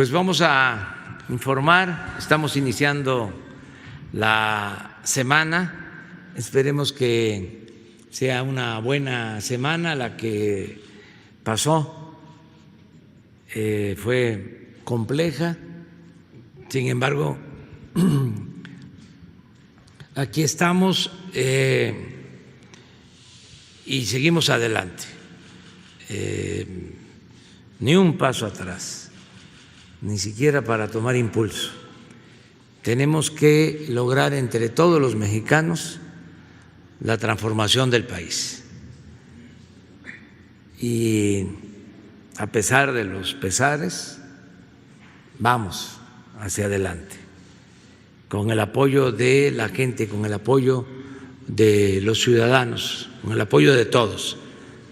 Pues vamos a informar, estamos iniciando la semana, esperemos que sea una buena semana la que pasó, fue compleja, sin embargo, aquí estamos y seguimos adelante, ni un paso atrás, ni siquiera para tomar impulso. Tenemos que lograr entre todos los mexicanos la transformación del país. Y a pesar de los pesares, vamos hacia adelante, con el apoyo de la gente, con el apoyo de los ciudadanos, con el apoyo de todos,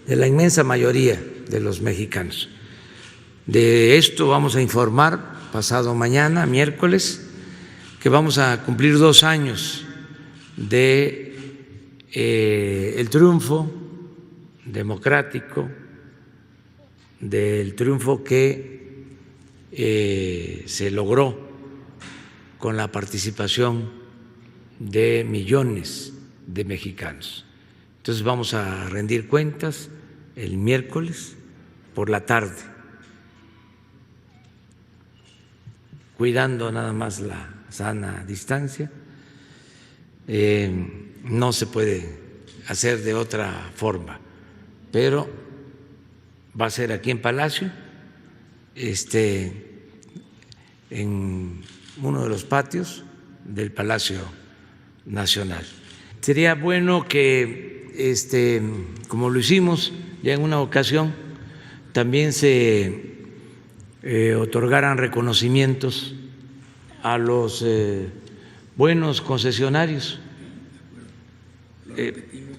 de la inmensa mayoría de los mexicanos. De esto vamos a informar pasado mañana, miércoles, que vamos a cumplir 2 años de el triunfo democrático, del triunfo que se logró con la participación de millones de mexicanos. Entonces vamos a rendir cuentas el miércoles por la tarde, cuidando nada más la sana distancia. No se puede hacer de otra forma, pero va a ser aquí en Palacio, en uno de los patios del Palacio Nacional. Sería bueno que, como lo hicimos ya en una ocasión, también se otorgaran reconocimientos a los buenos concesionarios.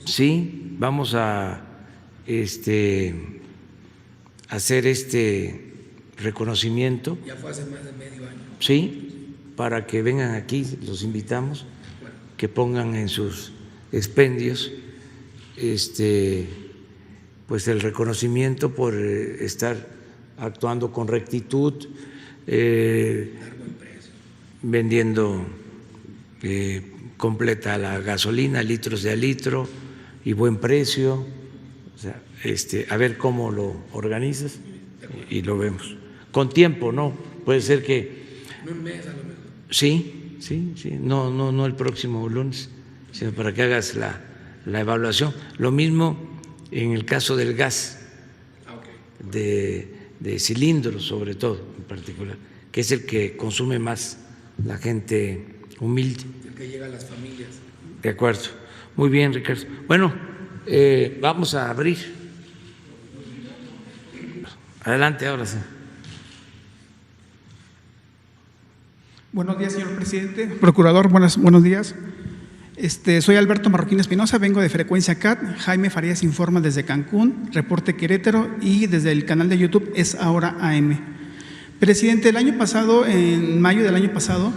Sí, vamos a hacer este reconocimiento. Ya fue hace más de medio año. Sí, para que vengan aquí, los invitamos, que pongan en sus expendios pues el reconocimiento por estar actuando con rectitud, vendiendo completa la gasolina, litros de a litro y buen precio. O sea, a ver cómo lo organizas y lo vemos. Con tiempo, ¿no? Puede ser que… Un mes a lo mejor. Sí, no el próximo lunes, sino para que hagas la evaluación. Lo mismo en el caso del gas, de cilindros sobre todo en particular, que es el que consume más la gente humilde. El que llega a las familias. De acuerdo. Muy bien, Ricardo. Bueno, vamos a abrir. Adelante, ahora sí. Buenos días, señor presidente. Procurador, buenos días. Soy Alberto Marroquín Espinosa, vengo de Frecuencia CAT. Jaime Farías informa desde Cancún, Reporte Querétaro, y desde el canal de YouTube Es Ahora AM. Presidente, el año pasado, en mayo del año pasado,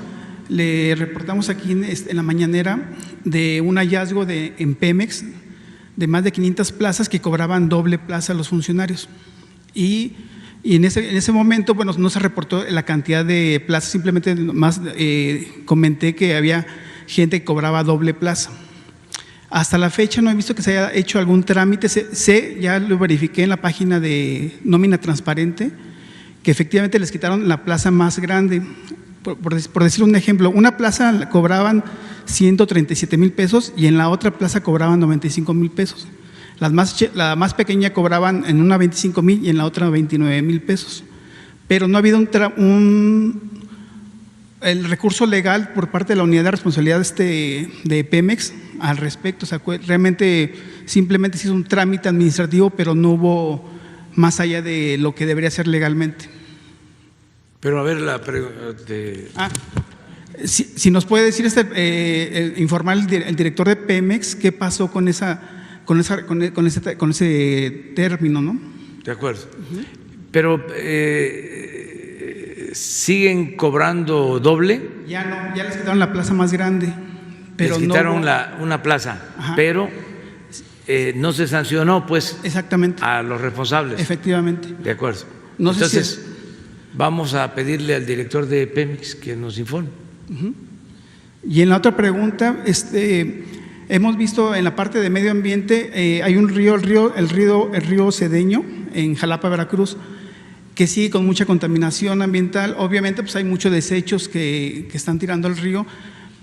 le reportamos aquí en la mañanera de un hallazgo en Pemex de más de 500 plazas que cobraban doble plaza a los funcionarios. Y en ese momento, bueno, no se reportó la cantidad de plazas, simplemente más comenté que había gente que cobraba doble plaza. Hasta la fecha no he visto que se haya hecho algún trámite. Ya lo verifiqué en la página de Nómina Transparente, que efectivamente les quitaron la plaza más grande. Por decir un ejemplo, una plaza cobraban 137,000 pesos y en la otra plaza cobraban 95,000 pesos. La más pequeña cobraban en una 25,000 y en la otra 29,000 pesos. Pero no ha habido el recurso legal por parte de la unidad de responsabilidad de Pemex al respecto. O sea, realmente simplemente se hizo un trámite administrativo, pero no hubo más allá de lo que debería ser legalmente. Pero a ver, si nos puede decir informar el director de Pemex qué pasó con ese término, ¿no? De acuerdo. Pero ¿siguen cobrando doble? Ya no, ya les quitaron la plaza más grande. Pero les quitaron no una plaza, ajá, pero no se sancionó, pues, exactamente, a los responsables. Efectivamente. De acuerdo. No Entonces, sé vamos a pedirle al director de Pemex que nos informe. Y en la otra pregunta, hemos visto en la parte de medio ambiente, hay un río, el río Cedeño, en Jalapa, Veracruz, que sigue con mucha contaminación ambiental. Obviamente, pues hay muchos desechos que están tirando al río,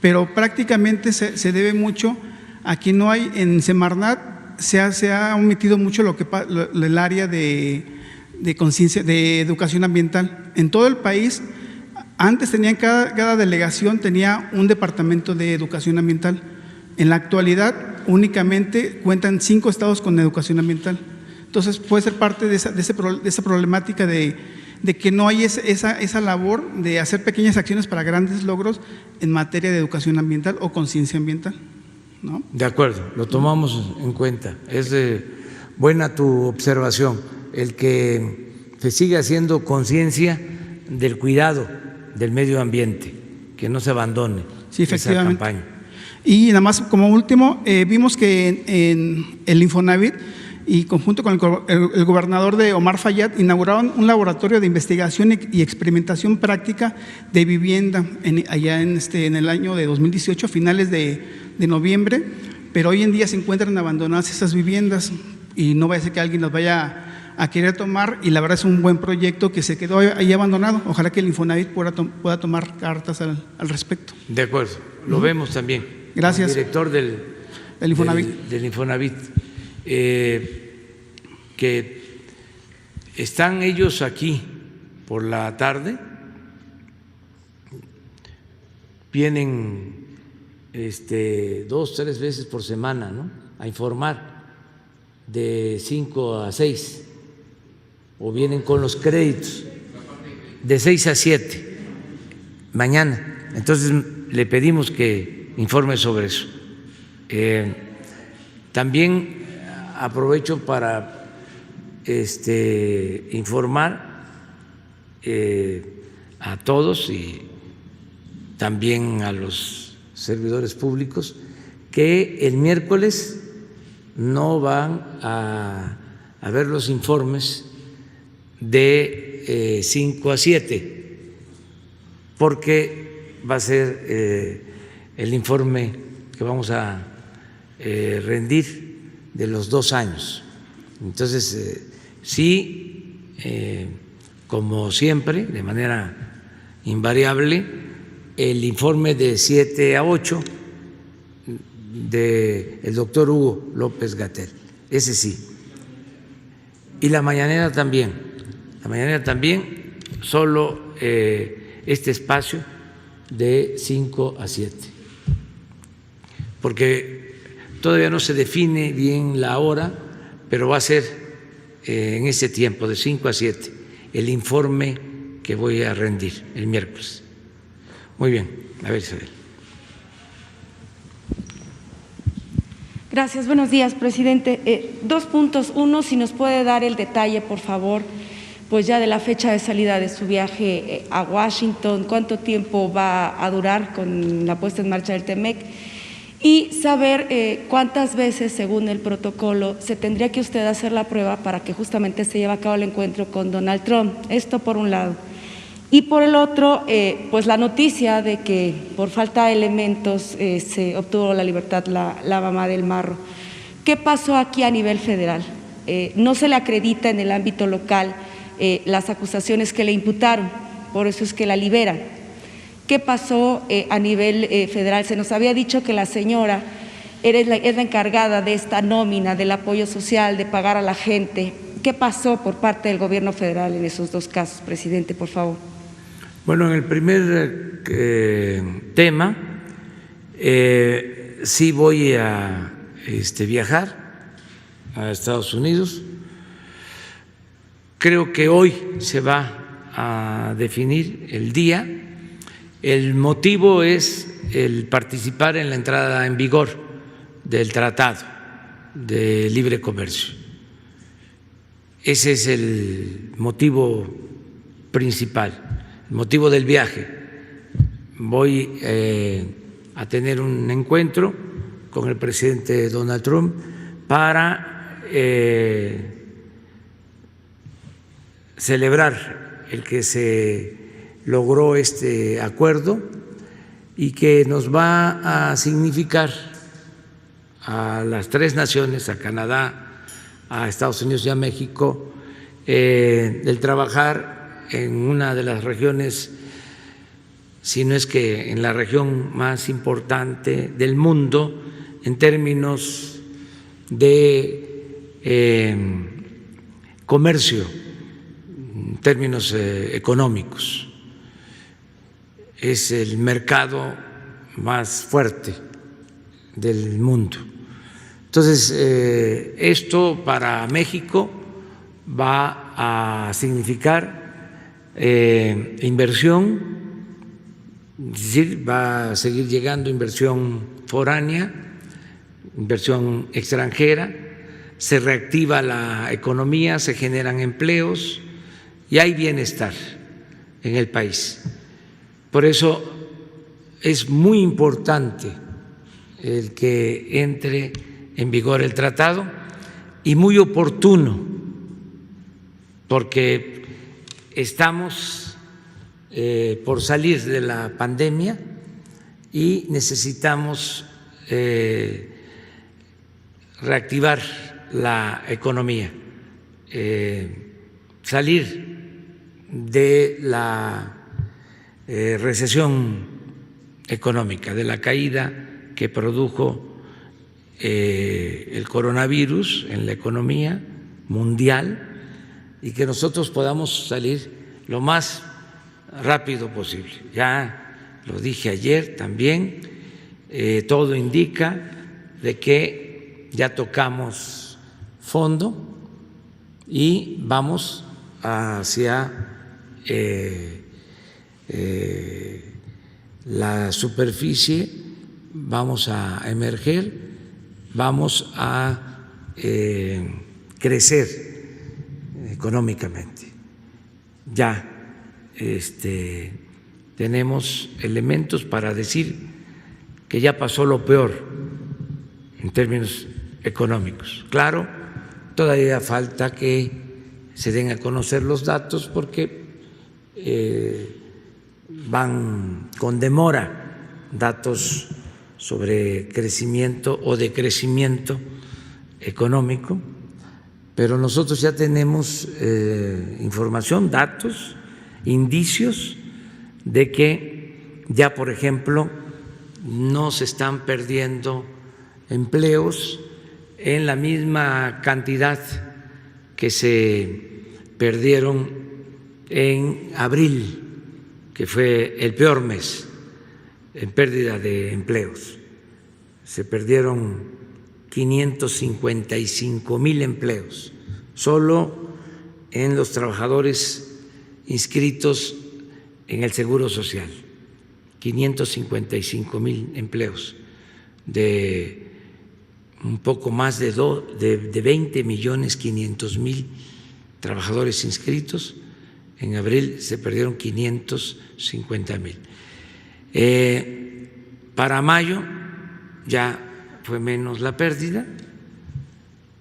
pero prácticamente se debe mucho a que no hay, en Semarnat se ha omitido mucho el área de conciencia, de educación ambiental. En todo el país, antes tenían cada delegación tenía un departamento de educación ambiental. En la actualidad, únicamente cuentan 5 estados con educación ambiental. Entonces, puede ser parte de esa problemática de que no hay esa labor de hacer pequeñas acciones para grandes logros en materia de educación ambiental o conciencia ambiental, ¿no? De acuerdo, lo tomamos en cuenta. Es buena tu observación, el que se siga haciendo conciencia del cuidado del medio ambiente, que no se abandone esa campaña. Y nada más como último, vimos que en el Infonavit y conjunto con el gobernador de Omar Fayad inauguraron un laboratorio de investigación y experimentación práctica de vivienda allá en el año de 2018, finales de noviembre, pero hoy en día se encuentran abandonadas esas viviendas y no vaya a ser que alguien las vaya a querer tomar, y la verdad es un buen proyecto que se quedó ahí abandonado. Ojalá que el Infonavit pueda tomar cartas al respecto. De acuerdo, lo vemos también. Gracias. El director del Infonavit. Que están ellos aquí por la tarde, vienen 2, 3 veces por semana, ¿no?, a informar de 5 a 6, o vienen con los créditos de 6 a 7 mañana. Entonces le pedimos que informe sobre eso. También aprovecho para informar a todos y también a los servidores públicos que el miércoles no van a ver los informes de 5 a 7, porque va a ser el informe que vamos a rendir de los 2 años. Entonces, sí, como siempre, de manera invariable, el informe de 7 a 8 del doctor Hugo López-Gatell, ese sí. Y la mañanera también, solo este espacio de 5 a 7, porque todavía no se define bien la hora, pero va a ser en ese tiempo, de 5 a 7, el informe que voy a rendir el miércoles. Muy bien, a ver, Isabel. Gracias, buenos días, presidente. 2 puntos. Uno, si nos puede dar el detalle, por favor, pues ya de la fecha de salida de su viaje a Washington, cuánto tiempo va a durar con la puesta en marcha del TEMEC, y saber cuántas veces, según el protocolo, se tendría que usted hacer la prueba para que justamente se lleve a cabo el encuentro con Donald Trump. Esto por un lado. Y por el otro, pues la noticia de que por falta de elementos se obtuvo la libertad la mamá del Marro. ¿Qué pasó aquí a nivel federal? No se le acredita en el ámbito local las acusaciones que le imputaron, por eso es que la liberan. ¿Qué pasó a nivel federal? Se nos había dicho que la señora es la encargada de esta nómina, del apoyo social, de pagar a la gente. ¿Qué pasó por parte del gobierno federal en esos 2 casos, presidente, por favor? Bueno, en el primer tema, sí voy a viajar a Estados Unidos. Creo que hoy se va a definir el día. El motivo es el participar en la entrada en vigor del Tratado de Libre Comercio. Ese es el motivo principal, el motivo del viaje. Voy a tener un encuentro con el presidente Donald Trump para celebrar el que se logró este acuerdo y que nos va a significar a las tres naciones, a Canadá, a Estados Unidos y a México, el trabajar en una de las regiones, si no es que en la región más importante del mundo en términos de comercio, en términos económicos. Es el mercado más fuerte del mundo. Entonces, esto para México va a significar inversión, es decir, va a seguir llegando inversión foránea, inversión extranjera, se reactiva la economía, se generan empleos y hay bienestar en el país. Por eso es muy importante el que entre en vigor el tratado y muy oportuno, porque estamos por salir de la pandemia y necesitamos reactivar la economía, salir de la recesión económica, de la caída que produjo el coronavirus en la economía mundial y que nosotros podamos salir lo más rápido posible. Ya lo dije ayer también, todo indica de que ya tocamos fondo y vamos hacia la superficie, vamos a emerger, vamos a crecer económicamente. Ya tenemos elementos para decir que ya pasó lo peor en términos económicos. Claro, todavía falta que se den a conocer los datos porque van con demora datos sobre crecimiento o decrecimiento económico, pero nosotros ya tenemos información, datos, indicios de que ya, por ejemplo, no se están perdiendo empleos en la misma cantidad que se perdieron en abril, que fue el peor mes en pérdida de empleos. Se perdieron 555,000 empleos solo en los trabajadores inscritos en el Seguro Social, 555,000 empleos de un poco más de 20,500,000 trabajadores inscritos. En abril se perdieron 550,000. Para mayo ya fue menos la pérdida,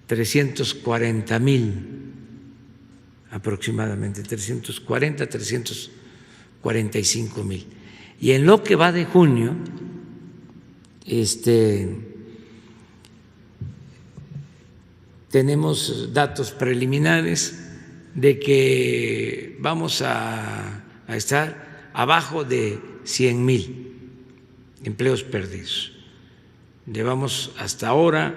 340,000 aproximadamente, 340, 345,000. Y en lo que va de junio, tenemos datos preliminares de que vamos a estar abajo de 100,000 empleos perdidos. Llevamos hasta ahora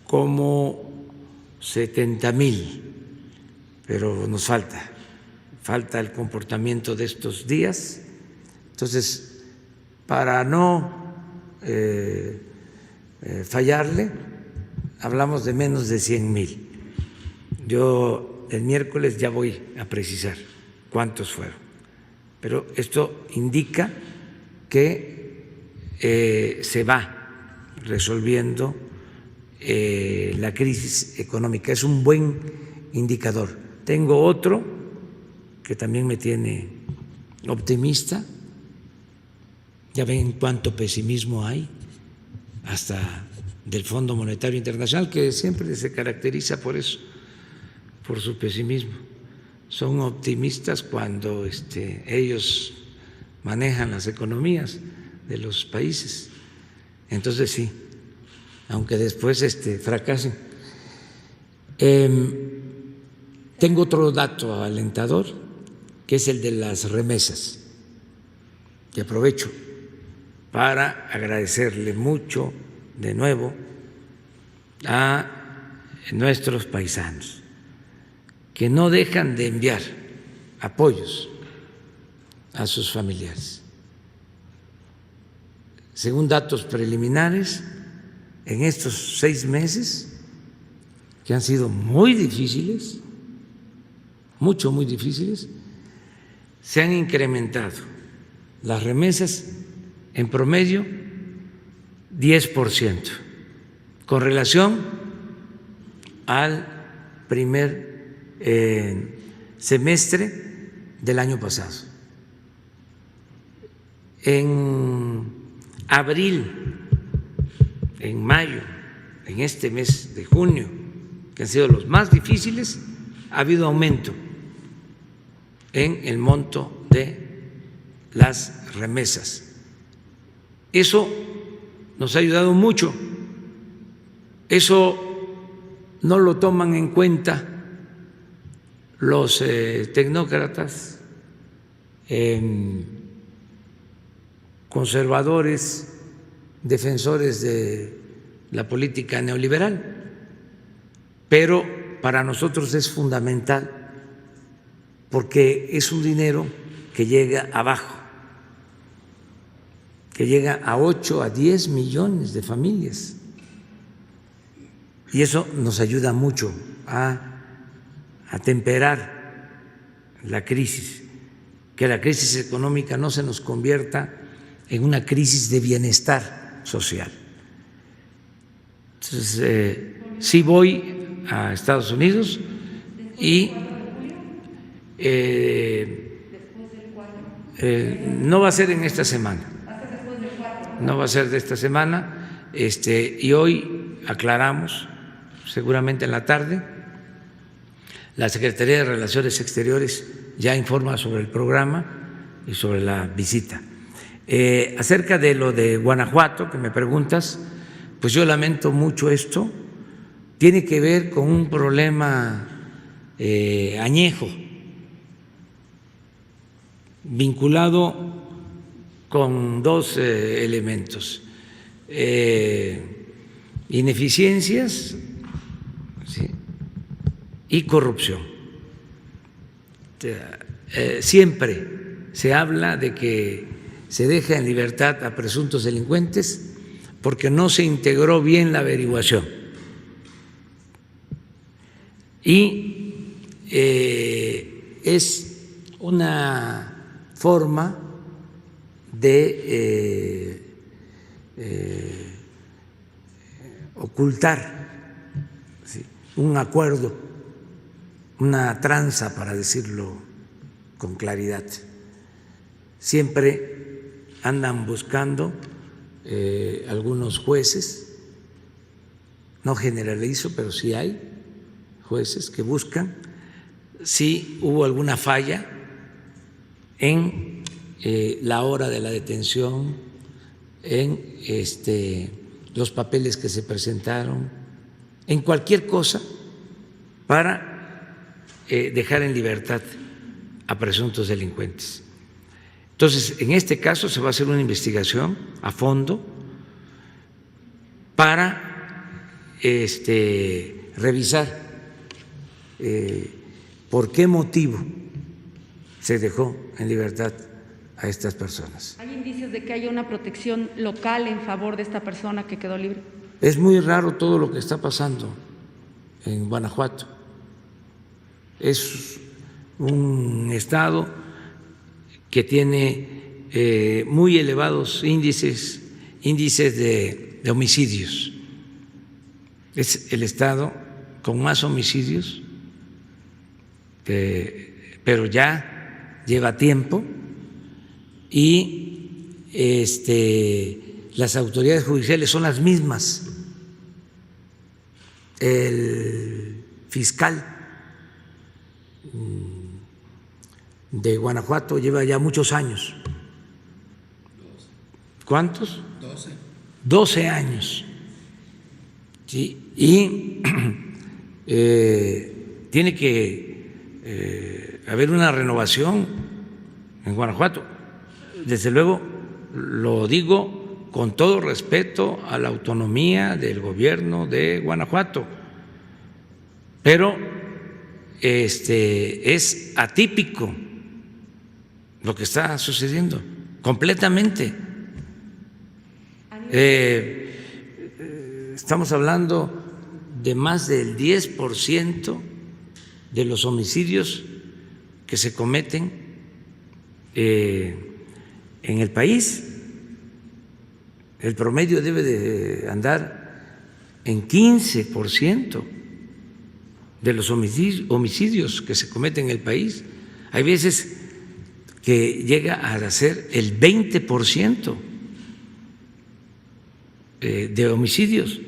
como 70,000, pero nos falta el comportamiento de estos días. Entonces, para no fallarle, hablamos de menos de 100,000. Yo el miércoles ya voy a precisar cuántos fueron, pero esto indica que se va resolviendo la crisis económica. Es un buen indicador. Tengo otro que también me tiene optimista. Ya ven cuánto pesimismo hay, hasta del Fondo Monetario Internacional, que siempre se caracteriza por eso, por su pesimismo. son optimistas cuando ellos manejan las economías de los países. Entonces sí, aunque después fracasen. Tengo otro dato alentador, que es el de las remesas, y aprovecho para agradecerle mucho de nuevo a nuestros paisanos que no dejan de enviar apoyos a sus familiares. Según datos preliminares, en estos 6 meses, que han sido muy difíciles, muy difíciles, se han incrementado las remesas en promedio 10% con relación al primer semestre del año pasado. En abril, en mayo, en este mes de junio, que han sido los más difíciles, ha habido aumento en el monto de las remesas. Eso nos ha ayudado mucho. Eso no lo toman en cuenta los tecnócratas, conservadores, defensores de la política neoliberal, pero para nosotros es fundamental porque es un dinero que llega abajo, que llega a 8 a 10 millones de familias, y eso nos ayuda mucho a temperar la crisis, que la crisis económica no se nos convierta en una crisis de bienestar social. Entonces, sí voy a Estados Unidos y no va a ser en esta semana, no va a ser de esta semana, y hoy aclaramos, seguramente en la tarde, la Secretaría de Relaciones Exteriores ya informa sobre el programa y sobre la visita. Acerca de lo de Guanajuato, que me preguntas, pues yo lamento mucho esto. Tiene que ver con un problema añejo, vinculado con 2 elementos: ineficiencias, ¿sí?, y corrupción. Siempre se habla de que se deja en libertad a presuntos delincuentes porque no se integró bien la averiguación. Y es una forma de ocultar, ¿sí?, un acuerdo, una tranza, para decirlo con claridad. Siempre andan buscando algunos jueces, no generalizo, pero sí hay jueces que buscan si hubo alguna falla en la hora de la detención, en los papeles que se presentaron, en cualquier cosa, para dejar en libertad a presuntos delincuentes. Entonces, en este caso se va a hacer una investigación a fondo para revisar por qué motivo se dejó en libertad a estas personas. ¿Hay indicios de que haya una protección local en favor de esta persona que quedó libre? Es muy raro todo lo que está pasando en Guanajuato. Es un estado que tiene muy elevados índices de homicidios. Es el estado con más homicidios, pero ya lleva tiempo, y las autoridades judiciales son las mismas. El fiscal de Guanajuato lleva ya muchos años. ¿Cuántos? 12 años. ¿Sí? Y tiene que haber una renovación en Guanajuato. Desde luego, lo digo con todo respeto a la autonomía del gobierno de Guanajuato, pero es atípico lo que está sucediendo, completamente. Estamos hablando de más del 10% de los homicidios que se cometen en el país. El promedio debe de andar en 15% de los homicidios que se cometen en el país. Hay veces que llega a ser el 20% de homicidios.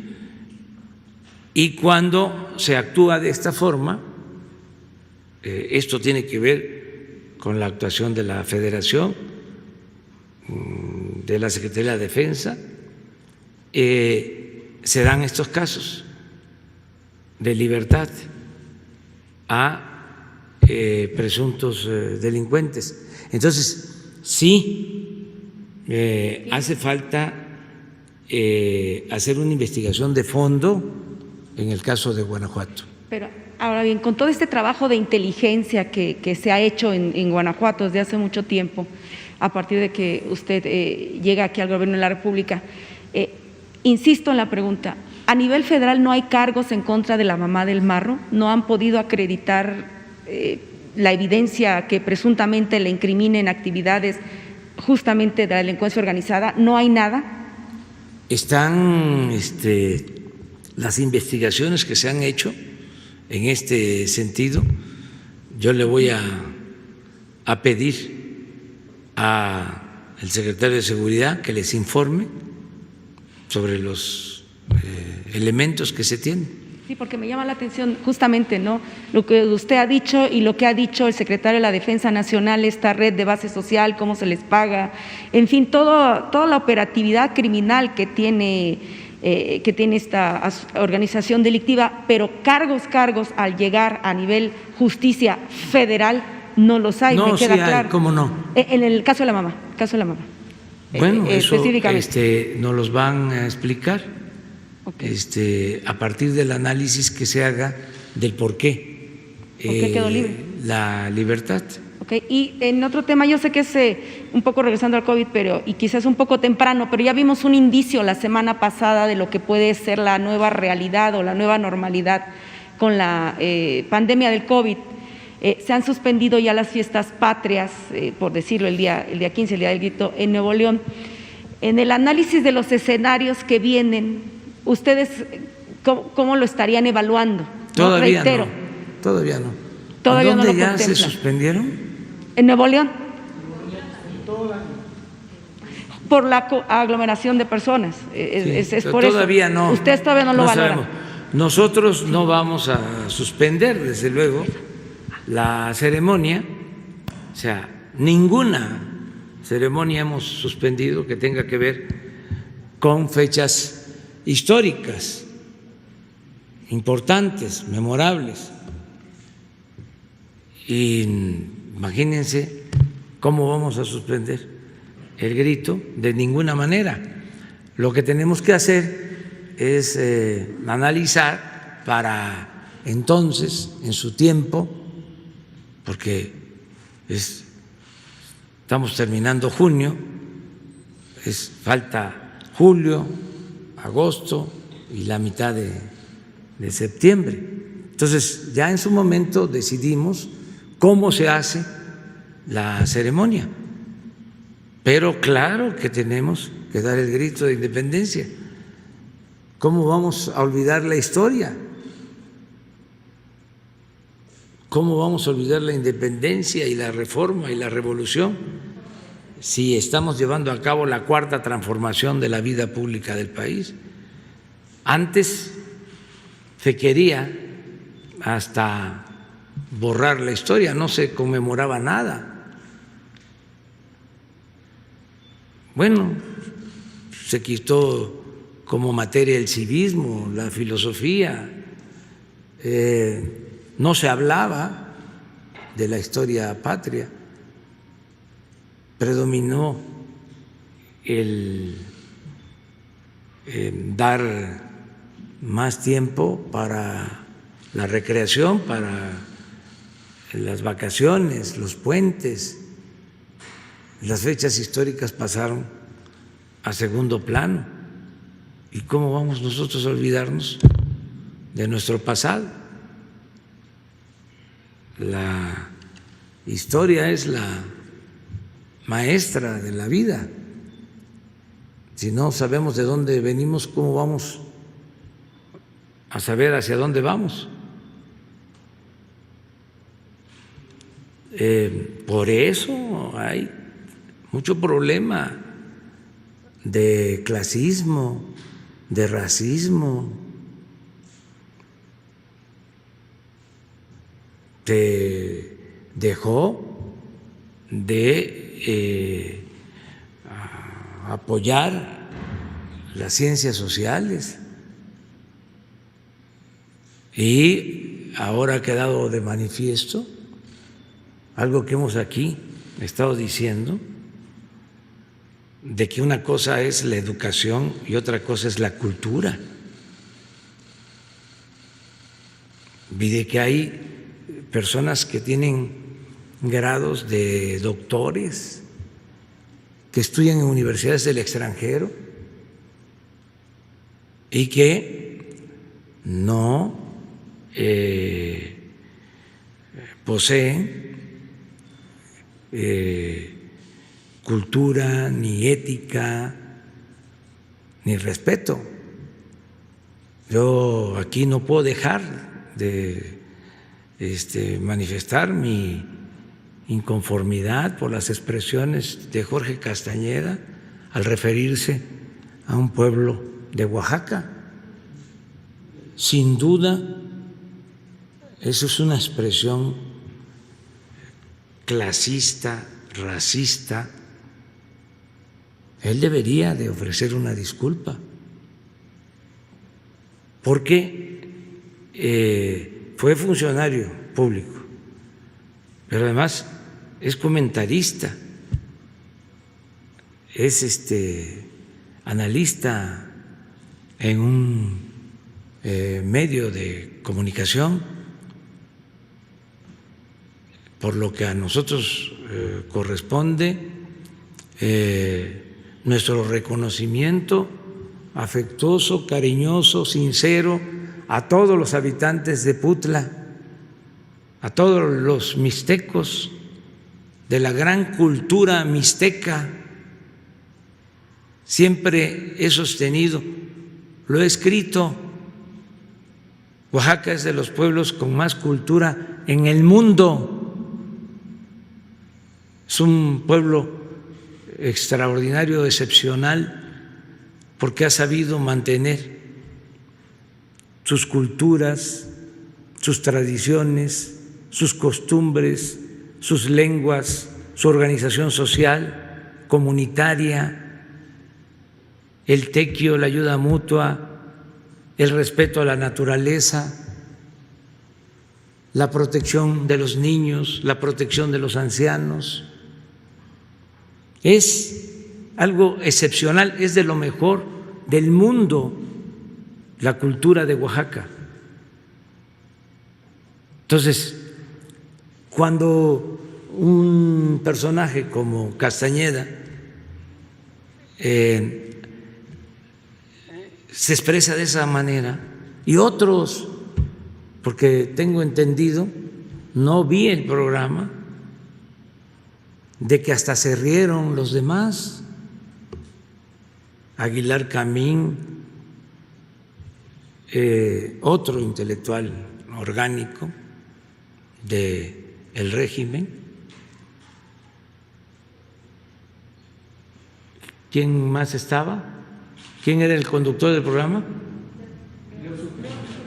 Y cuando se actúa de esta forma, esto tiene que ver con la actuación de la Federación, de la Secretaría de Defensa, se dan estos casos de libertad a presuntos delincuentes. Entonces, sí, hace falta hacer una investigación de fondo en el caso de Guanajuato. Pero ahora bien, con todo este trabajo de inteligencia que se ha hecho en Guanajuato desde hace mucho tiempo, a partir de que usted llega aquí al Gobierno de la República, insisto en la pregunta, ¿a nivel federal no hay cargos en contra de la mamá del Marro? ¿No han podido acreditar la evidencia que presuntamente le incriminen actividades justamente de la delincuencia organizada? ¿No hay nada? Están las investigaciones que se han hecho en este sentido. Yo le voy a pedir al secretario de Seguridad que les informe sobre los elementos que se tienen. Sí, porque me llama la atención justamente, ¿no?, lo que usted ha dicho y lo que ha dicho el secretario de la Defensa Nacional, esta red de base social, cómo se les paga, en fin, toda la operatividad criminal que tiene esta organización delictiva, pero cargos al llegar a nivel justicia federal no los hay, no, me queda sí claro. Hay, ¿cómo no? En el caso de la mamá, Bueno, eso específicamente. nos los van a explicar, Okay. A partir del análisis que se haga del por qué quedó libre la libertad. Okay. Y en otro tema, yo sé que es un poco regresando al COVID, y quizás un poco temprano, pero ya vimos un indicio la semana pasada de lo que puede ser la nueva realidad o la nueva normalidad con la pandemia del COVID. Se han suspendido ya las fiestas patrias, por decirlo, el día 15, el Día del Grito, en Nuevo León. En el análisis de los escenarios que vienen, ¿ustedes cómo lo estarían evaluando? Todavía Reitero. no. Todavía no. Todavía ¿Dónde no lo ya contemplan? se suspendieron? En Nuevo León. Por la aglomeración de personas. Es por todavía eso. No. Ustedes todavía no lo valoran. Sabemos. Nosotros no vamos a suspender, desde luego, la ceremonia. O sea, ninguna ceremonia hemos suspendido que tenga que ver con fechas históricas, importantes, memorables. Y imagínense cómo vamos a suspender el grito, de ninguna manera. Lo que tenemos que hacer es analizar para entonces, en su tiempo, porque estamos terminando junio, falta julio, agosto y la mitad de septiembre. Entonces, ya en su momento decidimos cómo se hace la ceremonia, pero claro que tenemos que dar el grito de independencia. ¿Cómo vamos a olvidar la historia? ¿Cómo vamos a olvidar la independencia y la reforma y la revolución si estamos llevando a cabo la cuarta transformación de la vida pública del país? Antes se quería hasta borrar la historia, no se conmemoraba nada. Bueno, se quitó como materia el civismo, la filosofía, no se hablaba de la historia patria, predominó el dar más tiempo para la recreación, para las vacaciones, los puentes. Las fechas históricas pasaron a segundo plano. ¿Y cómo vamos nosotros a olvidarnos de nuestro pasado? La historia es la maestra de la vida. Si no sabemos de dónde venimos, ¿cómo vamos a saber hacia dónde vamos? Por eso hay mucho problema de clasismo, de racismo, dejó de apoyar las ciencias sociales y ahora ha quedado de manifiesto algo que hemos aquí estado diciendo, de que una cosa es la educación y otra cosa es la cultura, y de que hay personas que tienen grados de doctores, que estudian en universidades del extranjero y que no poseen cultura, ni ética, ni respeto. Yo aquí no puedo dejar de manifestar mi inconformidad por las expresiones de Jorge Castañeda al referirse a un pueblo de Oaxaca. Sin duda, eso es una expresión clasista, racista. Él debería de ofrecer una disculpa, porque fue funcionario público, pero además es comentarista, es analista en un medio de comunicación, por lo que a nosotros corresponde nuestro reconocimiento afectuoso, cariñoso, sincero a todos los habitantes de Putla, a todos los mixtecos de la gran cultura mixteca. Siempre he sostenido, lo he escrito, Oaxaca es de los pueblos con más cultura en el mundo. Es un pueblo extraordinario, excepcional, porque ha sabido mantener sus culturas, sus tradiciones, sus costumbres, sus lenguas, su organización social, comunitaria, el tequio, la ayuda mutua, el respeto a la naturaleza, la protección de los niños, la protección de los ancianos. Es algo excepcional, es de lo mejor del mundo la cultura de Oaxaca. Entonces, cuando un personaje como Castañeda se expresa de esa manera, y otros, porque tengo entendido, no vi el programa, de que hasta se rieron los demás, Aguilar Camín, otro intelectual orgánico del régimen. ¿Quién más estaba? ¿Quién era el conductor del programa?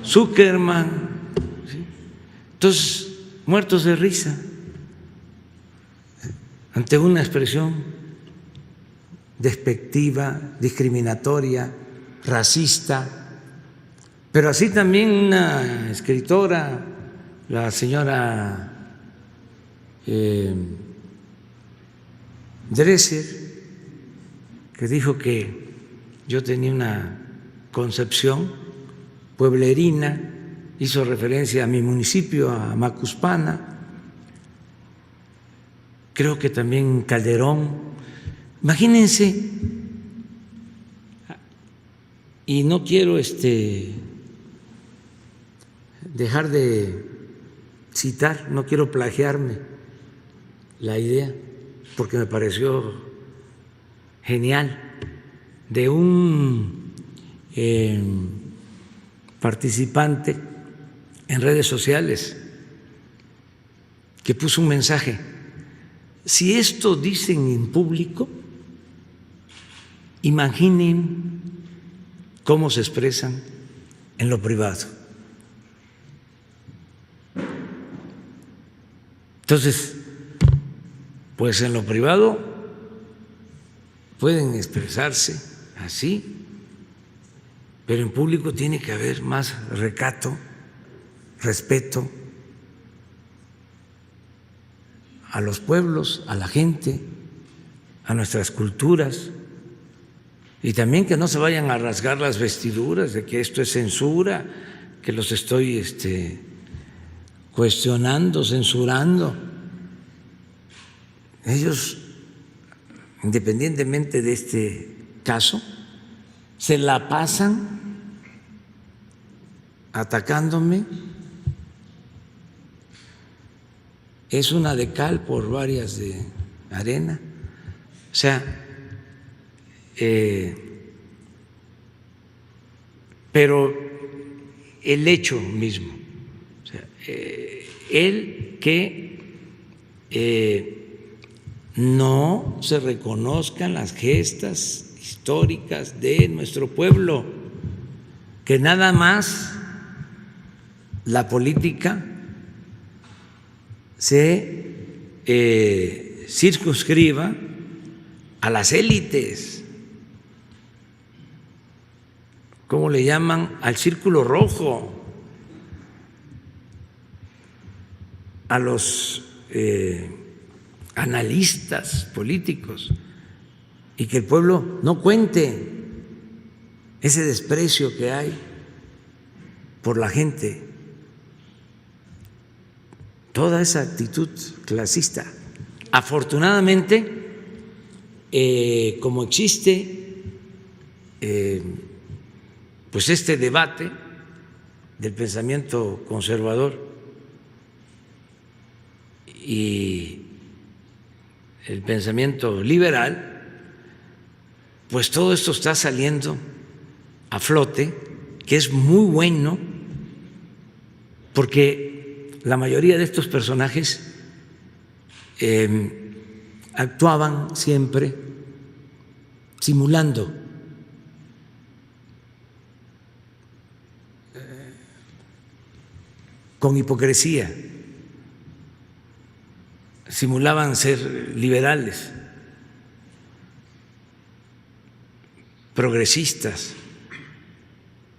Zuckerman. ¿Sí? Entonces, muertos de risa ante una expresión despectiva, discriminatoria, racista, pero así también una escritora, la señora Dresser, que dijo que yo tenía una concepción pueblerina, hizo referencia a mi municipio, a Macuspana, creo que también Calderón. Imagínense, y no quiero dejar de citar, no quiero plagiarme la idea, porque me pareció genial, de un participante en redes sociales que puso un mensaje: si esto dicen en público, imaginen cómo se expresan en lo privado. Entonces, pues en lo privado pueden expresarse así, pero en público tiene que haber más recato, respeto a los pueblos, a la gente, a nuestras culturas, y también que no se vayan a rasgar las vestiduras de que esto es censura, que los estoy cuestionando, censurando. Ellos, independientemente de este caso, se la pasan atacándome. Es una de cal por varias de arena. O sea, pero el hecho mismo, o sea, el que no se reconozcan las gestas históricas de nuestro pueblo, que nada más la política se circunscriba a las élites, ¿cómo le llaman? Al círculo rojo, a los analistas políticos, y que el pueblo no cuente ese desprecio que hay por la gente, toda esa actitud clasista. Afortunadamente, como existe pues este debate del pensamiento conservador y el pensamiento liberal, pues todo esto está saliendo a flote, que es muy bueno, porque la mayoría de estos personajes actuaban siempre simulando, con hipocresía, simulaban ser liberales, progresistas,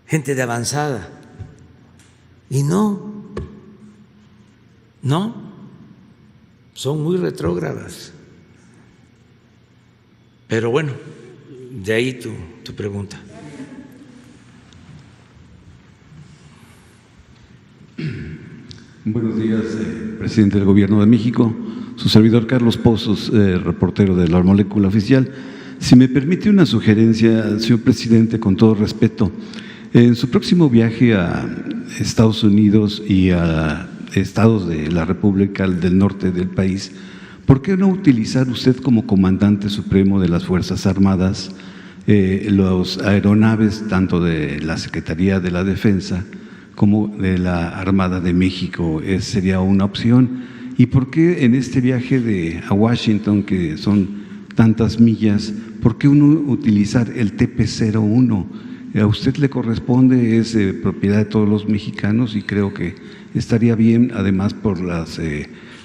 gente de avanzada, y no, son muy retrógradas. Pero bueno, de ahí tu pregunta. Buenos días, presidente del Gobierno de México. Su servidor Carlos Pozos, reportero de La Molécula Oficial. Si me permite una sugerencia, señor presidente, con todo respeto, en su próximo viaje a Estados Unidos y a estados de la República del Norte del país, ¿por qué no utilizar usted como comandante supremo de las Fuerzas Armadas los aeronaves tanto de la Secretaría de la Defensa como de la Armada de México? Sería una opción. ¿Y por qué en este viaje a Washington, que son tantas millas, por qué uno utilizar el TP-01? A usted le corresponde, es propiedad de todos los mexicanos y creo que estaría bien, además por los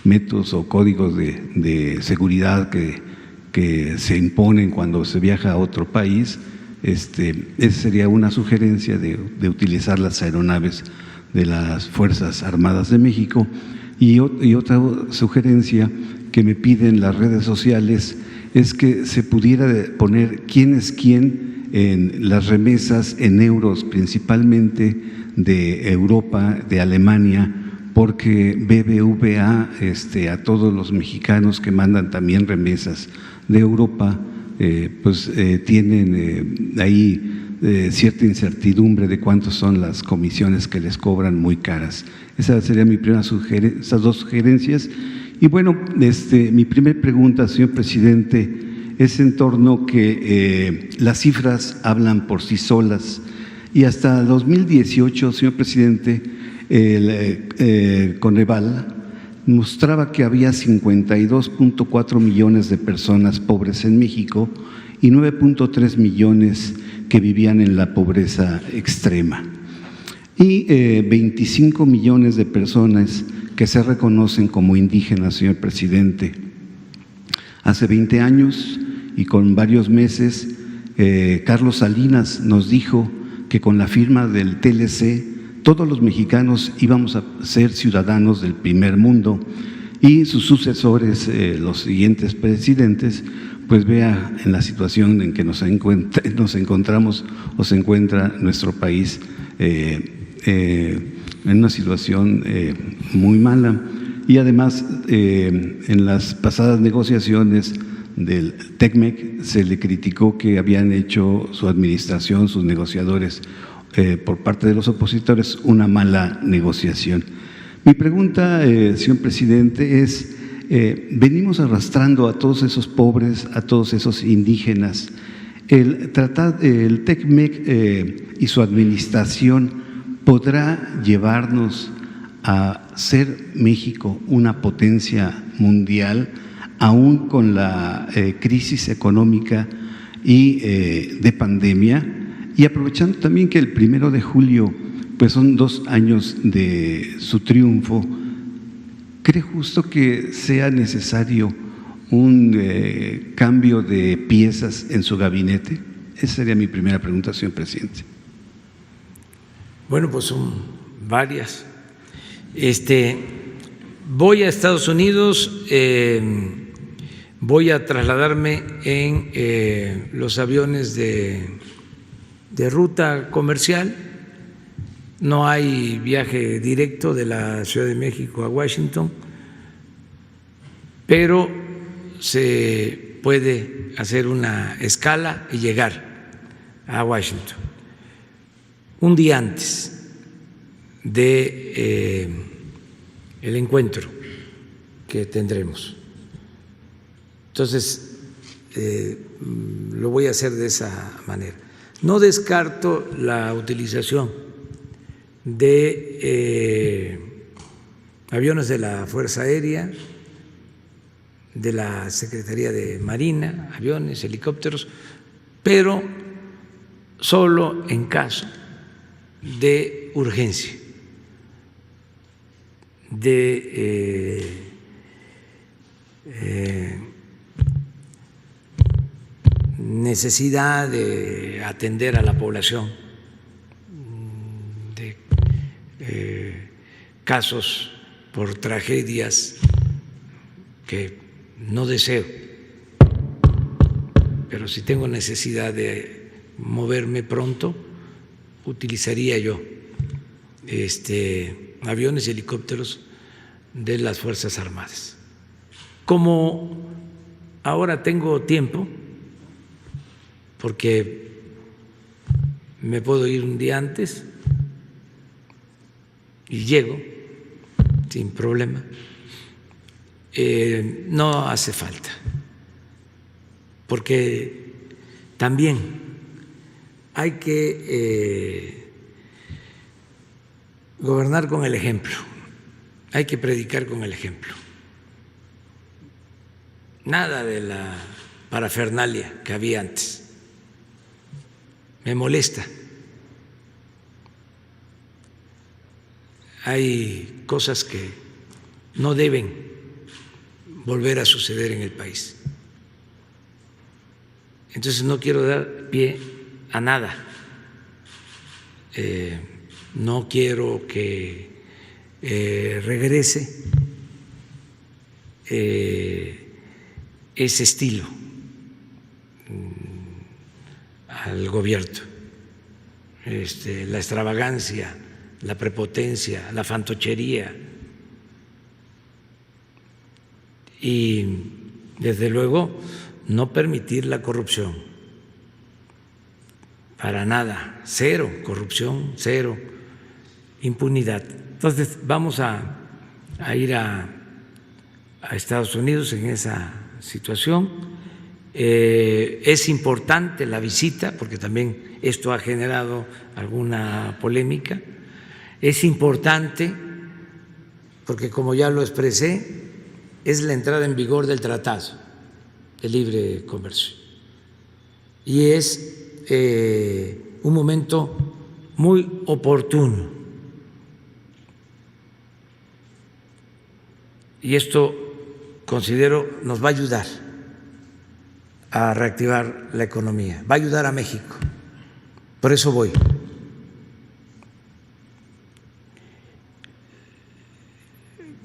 métodos o códigos de seguridad que se imponen cuando se viaja a otro país. Esa sería una sugerencia de utilizar las aeronaves de las Fuerzas Armadas de México. Y otra sugerencia que me piden las redes sociales es que se pudiera poner quién es quién en las remesas en euros, principalmente de Europa, de Alemania, porque BBVA a todos los mexicanos que mandan también remesas de Europa, tienen ahí cierta incertidumbre de cuántas son las comisiones que les cobran muy caras. Esa sería mi primera sugerencia, esas dos sugerencias. Y bueno, mi primera pregunta, señor presidente, es en torno que las cifras hablan por sí solas y hasta 2018, señor presidente, el Coneval mostraba que había 52.4 millones de personas pobres en México y 9.3 millones que vivían en la pobreza extrema y 25 millones de personas que se reconocen como indígenas, señor presidente. Hace 20 años y con varios meses, Carlos Salinas nos dijo que con la firma del TLC todos los mexicanos íbamos a ser ciudadanos del primer mundo y sus sucesores, los siguientes presidentes, pues vea en la situación en que nos encontramos o se encuentra nuestro país en una situación muy mala. Y además, en las pasadas negociaciones del TECMEC se le criticó que habían hecho su administración, sus negociadores, por parte de los opositores, una mala negociación. Mi pregunta, señor presidente, es, venimos arrastrando a todos esos pobres, a todos esos indígenas. El TECMEC y su administración podrá llevarnos a ser México una potencia mundial, aún con la crisis económica y de pandemia, y aprovechando también que el 1 de julio pues son 2 años de su triunfo, ¿cree justo que sea necesario un cambio de piezas en su gabinete? Esa sería mi primera pregunta, señor presidente. Bueno, pues son varias. Voy a Estados Unidos, voy a trasladarme en los aviones de ruta comercial. No hay viaje directo de la Ciudad de México a Washington, pero se puede hacer una escala y llegar a Washington un día antes de el encuentro que tendremos. Entonces, lo voy a hacer de esa manera. No descarto la utilización de aviones de la Fuerza Aérea, de la Secretaría de Marina, aviones, helicópteros, pero solo en caso de urgencia, de necesidad de atender a la población, de casos por tragedias que no deseo, pero si tengo necesidad de moverme pronto, utilizaría yo aviones y helicópteros de las Fuerzas Armadas. Como ahora tengo tiempo, porque me puedo ir un día antes y llego sin problema, no hace falta, porque también hay que gobernar con el ejemplo, hay que predicar con el ejemplo. Nada de la parafernalia que había antes. Me molesta hay cosas que no deben volver a suceder en el país. Entonces no quiero dar pie a nada. No quiero que regrese ese estilo al gobierno, la extravagancia, la prepotencia, la fantochería y desde luego no permitir la corrupción, para nada, cero corrupción, cero impunidad. Entonces vamos a ir a Estados Unidos en esa situación. Es importante la visita porque también esto ha generado alguna polémica. Es importante porque, como ya lo expresé, es la entrada en vigor del Tratado de Libre Comercio y es un momento muy oportuno. Y esto, considero, nos va a ayudar a reactivar la economía, va a ayudar a México. Por eso voy.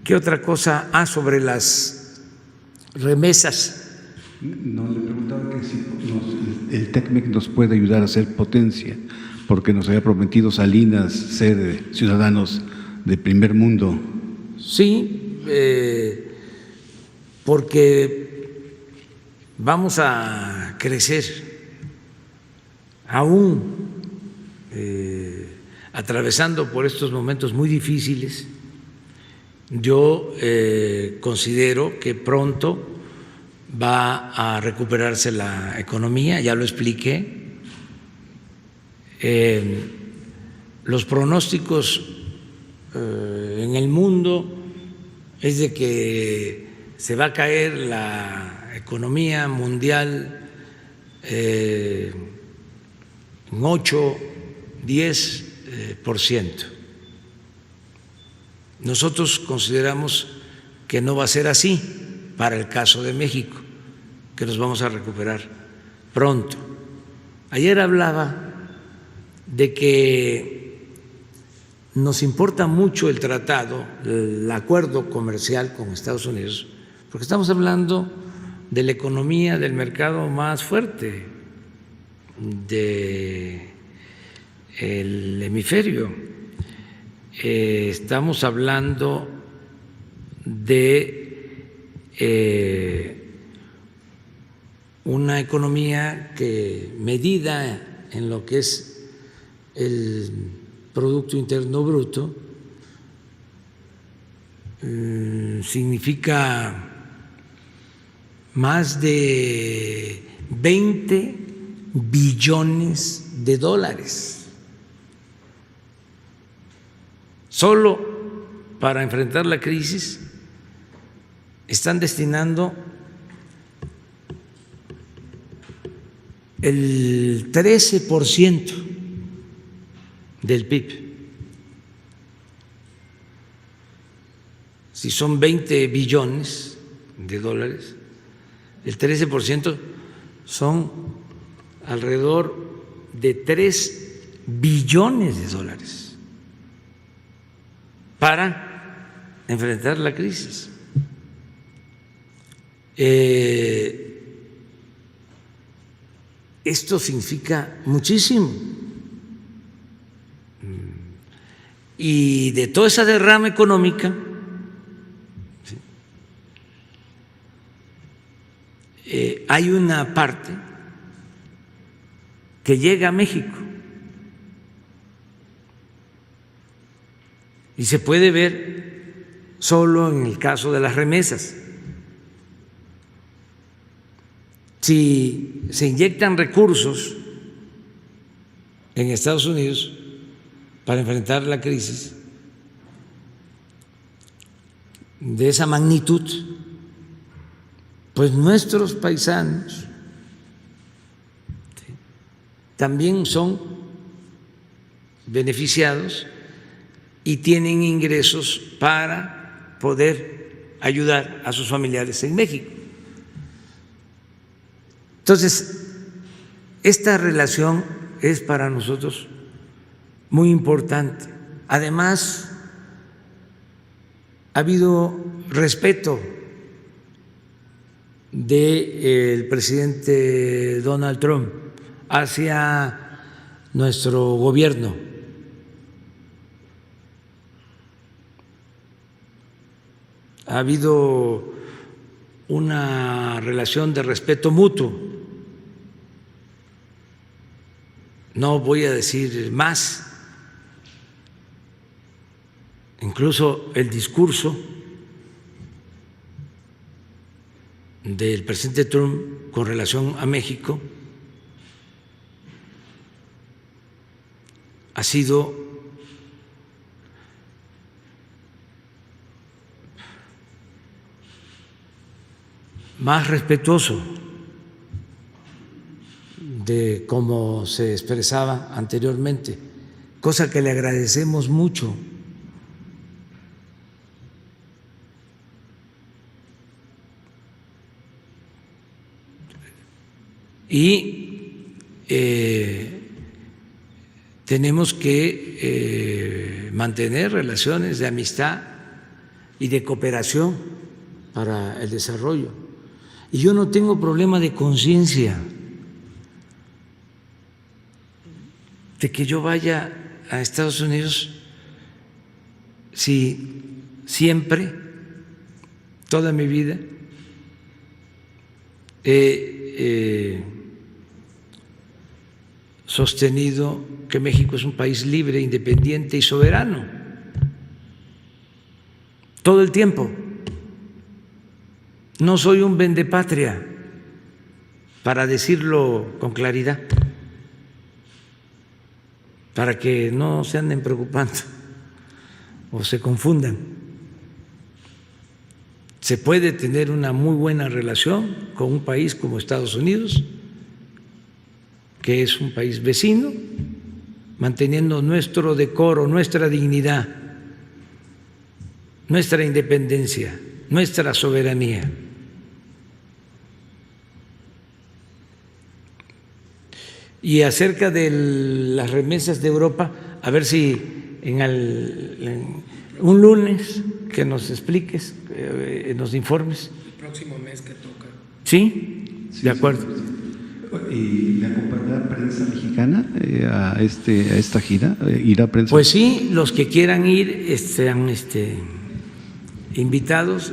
¿Qué otra cosa? Sobre las remesas. No, le preguntaba que si el TECMEC nos puede ayudar a ser potencia, porque nos había prometido Salinas ser ciudadanos de primer mundo. Sí, porque vamos a crecer aún atravesando por estos momentos muy difíciles. Yo considero que pronto va a recuperarse la economía, ya lo expliqué. Los pronósticos en el mundo es de que se va a caer la economía mundial en 8–10%. Nosotros consideramos que no va a ser así para el caso de México, que nos vamos a recuperar pronto. Ayer hablaba de que nos importa mucho el tratado, el acuerdo comercial con Estados Unidos, porque estamos hablando de la economía del mercado más fuerte del hemisferio. Estamos hablando de una economía que, medida en lo que es el Producto Interno Bruto, significa más de 20 billones de dólares. Solo para enfrentar la crisis están destinando el 13% del PIB. Si son 20 billones de dólares, el 13% son alrededor de 3 billones de dólares para enfrentar la crisis. Esto significa muchísimo. Y de toda esa derrama económica, hay una parte que llega a México y se puede ver solo en el caso de las remesas. Si se inyectan recursos en Estados Unidos para enfrentar la crisis de esa magnitud, pues nuestros paisanos también son beneficiados y tienen ingresos para poder ayudar a sus familiares en México. Entonces, esta relación es para nosotros muy importante. Además, ha habido respeto del presidente Donald Trump hacia nuestro gobierno. Ha habido una relación de respeto mutuo. No voy a decir más. Incluso el discurso del presidente Trump con relación a México ha sido más respetuoso de cómo se expresaba anteriormente, cosa que le agradecemos mucho. Y tenemos que mantener relaciones de amistad y de cooperación para el desarrollo. Y yo no tengo problema de conciencia de que yo vaya a Estados Unidos si siempre, toda mi vida, he sostenido que México es un país libre, independiente y soberano. Todo el tiempo. No soy un vendepatria, para decirlo con claridad, para que no se anden preocupando o se confundan. Se puede tener una muy buena relación con un país como Estados Unidos, que es un país vecino, manteniendo nuestro decoro, nuestra dignidad, nuestra independencia, nuestra soberanía. Y acerca de las remesas de Europa, a ver si en un lunes que nos expliques, nos informes. El próximo mes que toca. ¿Sí? De acuerdo. ¿Y le acompañará prensa mexicana a esta gira? ¿Irá prensa? Pues sí, los que quieran ir están invitados,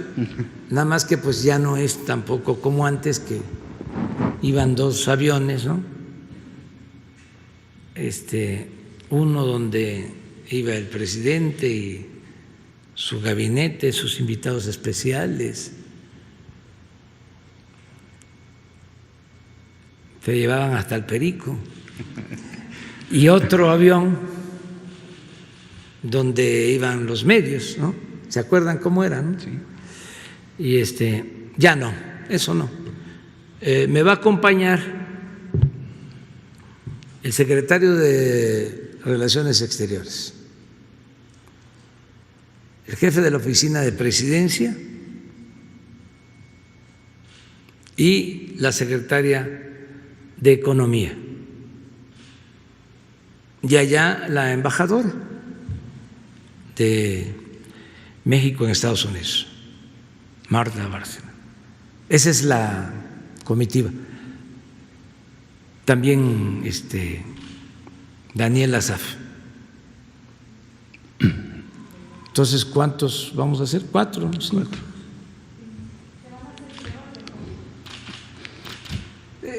nada más que pues ya no es tampoco como antes, que iban 2 aviones, ¿no? Uno donde iba el presidente y su gabinete, sus invitados especiales. Se llevaban hasta el perico. Y otro avión donde iban los medios, ¿no? ¿Se acuerdan cómo era, no? Sí. Y ya no, eso no. Me va a acompañar el secretario de Relaciones Exteriores, el jefe de la Oficina de Presidencia y la secretaria de Economía. Y allá la embajadora de México en Estados Unidos, Marta Bárcena. Esa es la comitiva. También Daniel Asaf. Entonces, ¿cuántos vamos a hacer? 4, 5.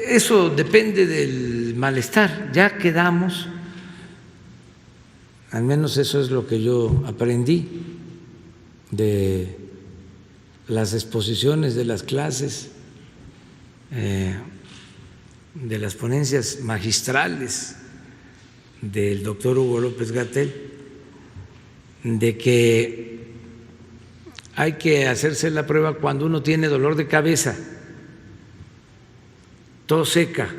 Eso depende del malestar. Ya quedamos, al menos eso es lo que yo aprendí de las exposiciones, de las clases, de las ponencias magistrales del doctor Hugo López-Gatell, de que hay que hacerse la prueba cuando uno tiene dolor de cabeza, tos seca,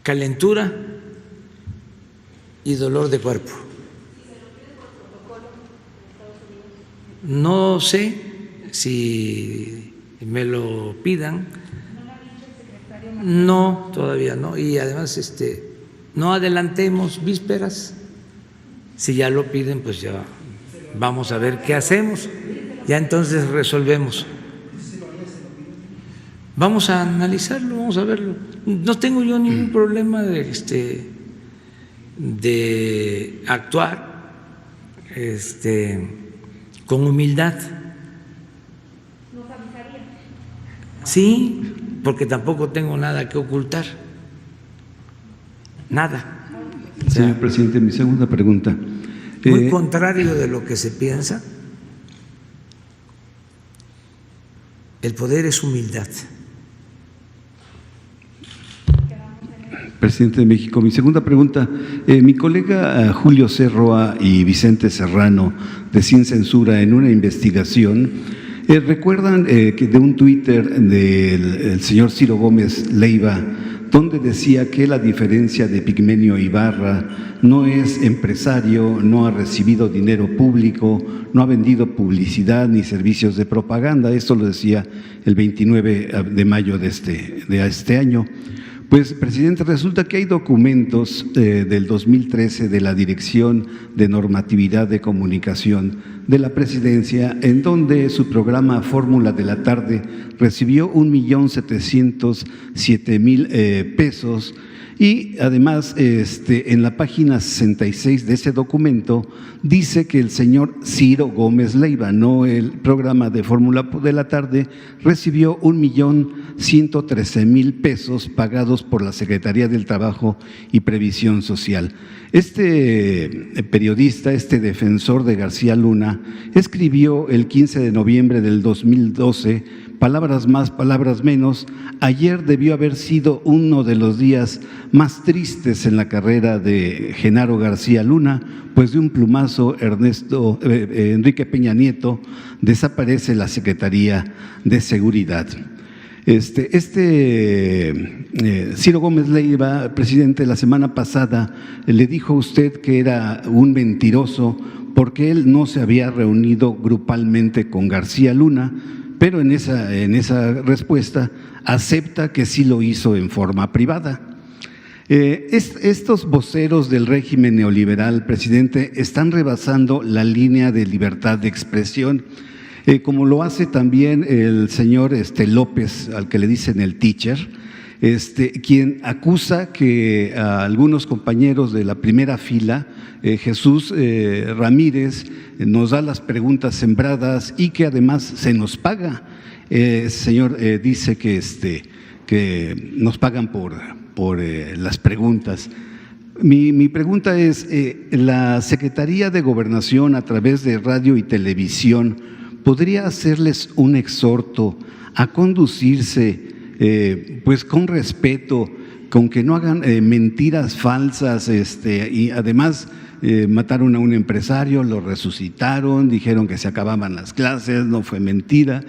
calentura y dolor de cuerpo. No sé si me lo pidan. No, todavía no. Y además, no adelantemos vísperas. Si ya lo piden, pues ya vamos a ver qué hacemos. Ya entonces resolvemos. Vamos a analizarlo, vamos a verlo. No tengo yo ningún problema de actuar con humildad. ¿Nos avisaría? Sí, porque tampoco tengo nada que ocultar. Nada. Señor presidente, mi segunda pregunta. Muy contrario de lo que se piensa, el poder es humildad. Presidente de México, mi segunda pregunta. Mi colega Julio Cerroa y Vicente Serrano, de Sin Censura, en una investigación, recuerdan que de un Twitter del señor Ciro Gómez Leiva, donde decía que la diferencia de Pigmenio Ibarra no es empresario, no ha recibido dinero público, no ha vendido publicidad ni servicios de propaganda. Esto lo decía el 29 de mayo de este año. Pues, presidente, resulta que hay documentos del 2013 de la Dirección de Normatividad de Comunicación de la Presidencia, en donde su programa Fórmula de la Tarde recibió 1.707.000 pesos. Y además, en la página 66 de ese documento dice que el señor Ciro Gómez Leiva, no el programa de Fórmula de la Tarde, recibió 1.113.000 pesos pagados por la Secretaría del Trabajo y Previsión Social. Este periodista, defensor de García Luna, escribió el 15 de noviembre del 2012, palabras más, palabras menos: ayer debió haber sido uno de los días más tristes en la carrera de Genaro García Luna, pues de un plumazo Enrique Peña Nieto desaparece la Secretaría de Seguridad. Ciro Gómez Leiva, presidente, la semana pasada le dijo a usted que era un mentiroso porque él no se había reunido grupalmente con García Luna, pero en esa respuesta acepta que sí lo hizo en forma privada. Estos voceros del régimen neoliberal, presidente, están rebasando la línea de libertad de expresión, como lo hace también el señor López, al que le dicen el teacher, quien acusa que a algunos compañeros de la primera fila, Jesús Ramírez, nos da las preguntas sembradas y que además se nos paga. Señor, dice que nos pagan por las preguntas. Mi pregunta es, ¿la Secretaría de Gobernación, a través de radio y televisión, podría hacerles un exhorto a conducirse pues con respeto, con que no hagan mentiras falsas, y además mataron a un empresario, lo resucitaron, dijeron que se acababan las clases, no fue mentira,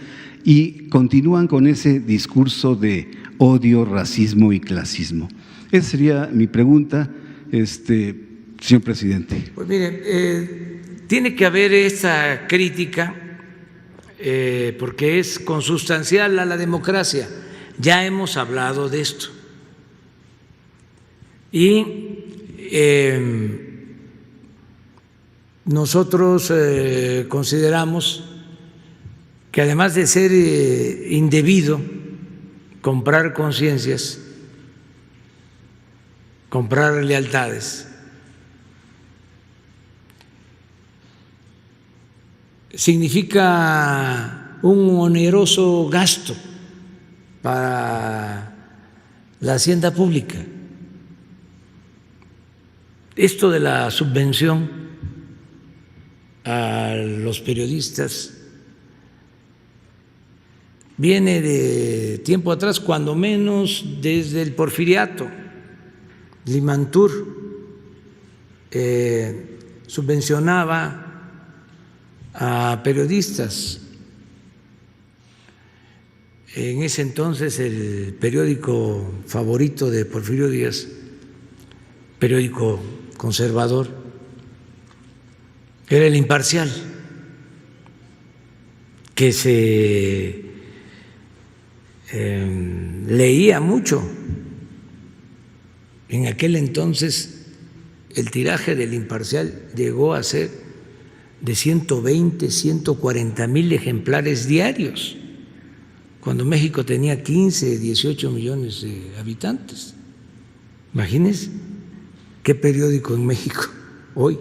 y continúan con ese discurso de odio, racismo y clasismo? Esa sería mi pregunta, señor presidente. Pues mire, tiene que haber esa crítica porque es consustancial a la democracia. Ya hemos hablado de esto. Y nosotros consideramos que además de ser indebido comprar conciencias, comprar lealtades, significa un oneroso gasto para la hacienda pública. Esto de la subvención a los periodistas viene de tiempo atrás, cuando menos desde el Porfiriato. Limantur subvencionaba a periodistas. En ese entonces el periódico favorito de Porfirio Díaz, periódico conservador, era el imparcial, que se leía mucho. En aquel entonces el tiraje del imparcial llegó a ser de 120, 140 mil ejemplares diarios, cuando México tenía 15, 18 millones de habitantes. Imagínense qué periódico en México hoy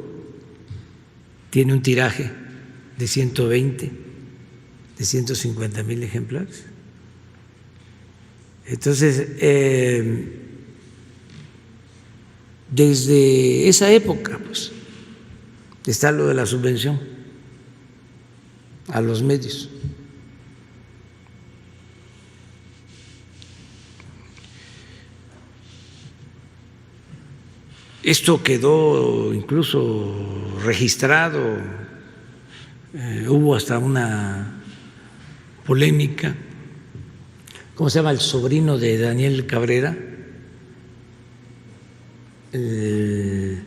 tiene un tiraje de 120, de 150 mil ejemplares. Entonces, desde esa época, pues, está lo de la subvención a los medios. Esto quedó incluso registrado, hubo hasta una polémica. ¿Cómo se llama el sobrino de Daniel Cabrera? El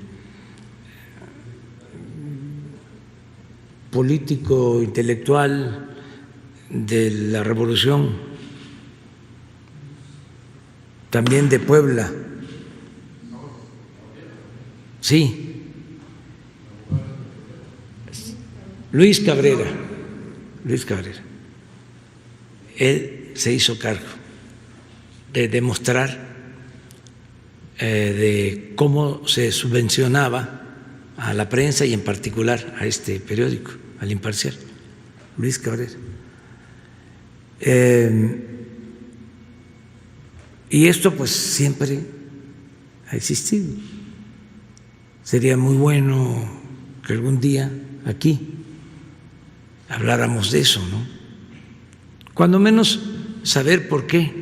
político intelectual de la Revolución, también de Puebla. Sí, Luis Cabrera. Él se hizo cargo de demostrar de cómo se subvencionaba a la prensa y en particular a este periódico, al Imparcial, Luis Cabrera. Y esto pues siempre ha existido. Sería muy bueno que algún día aquí habláramos de eso, ¿no? Cuando menos saber por qué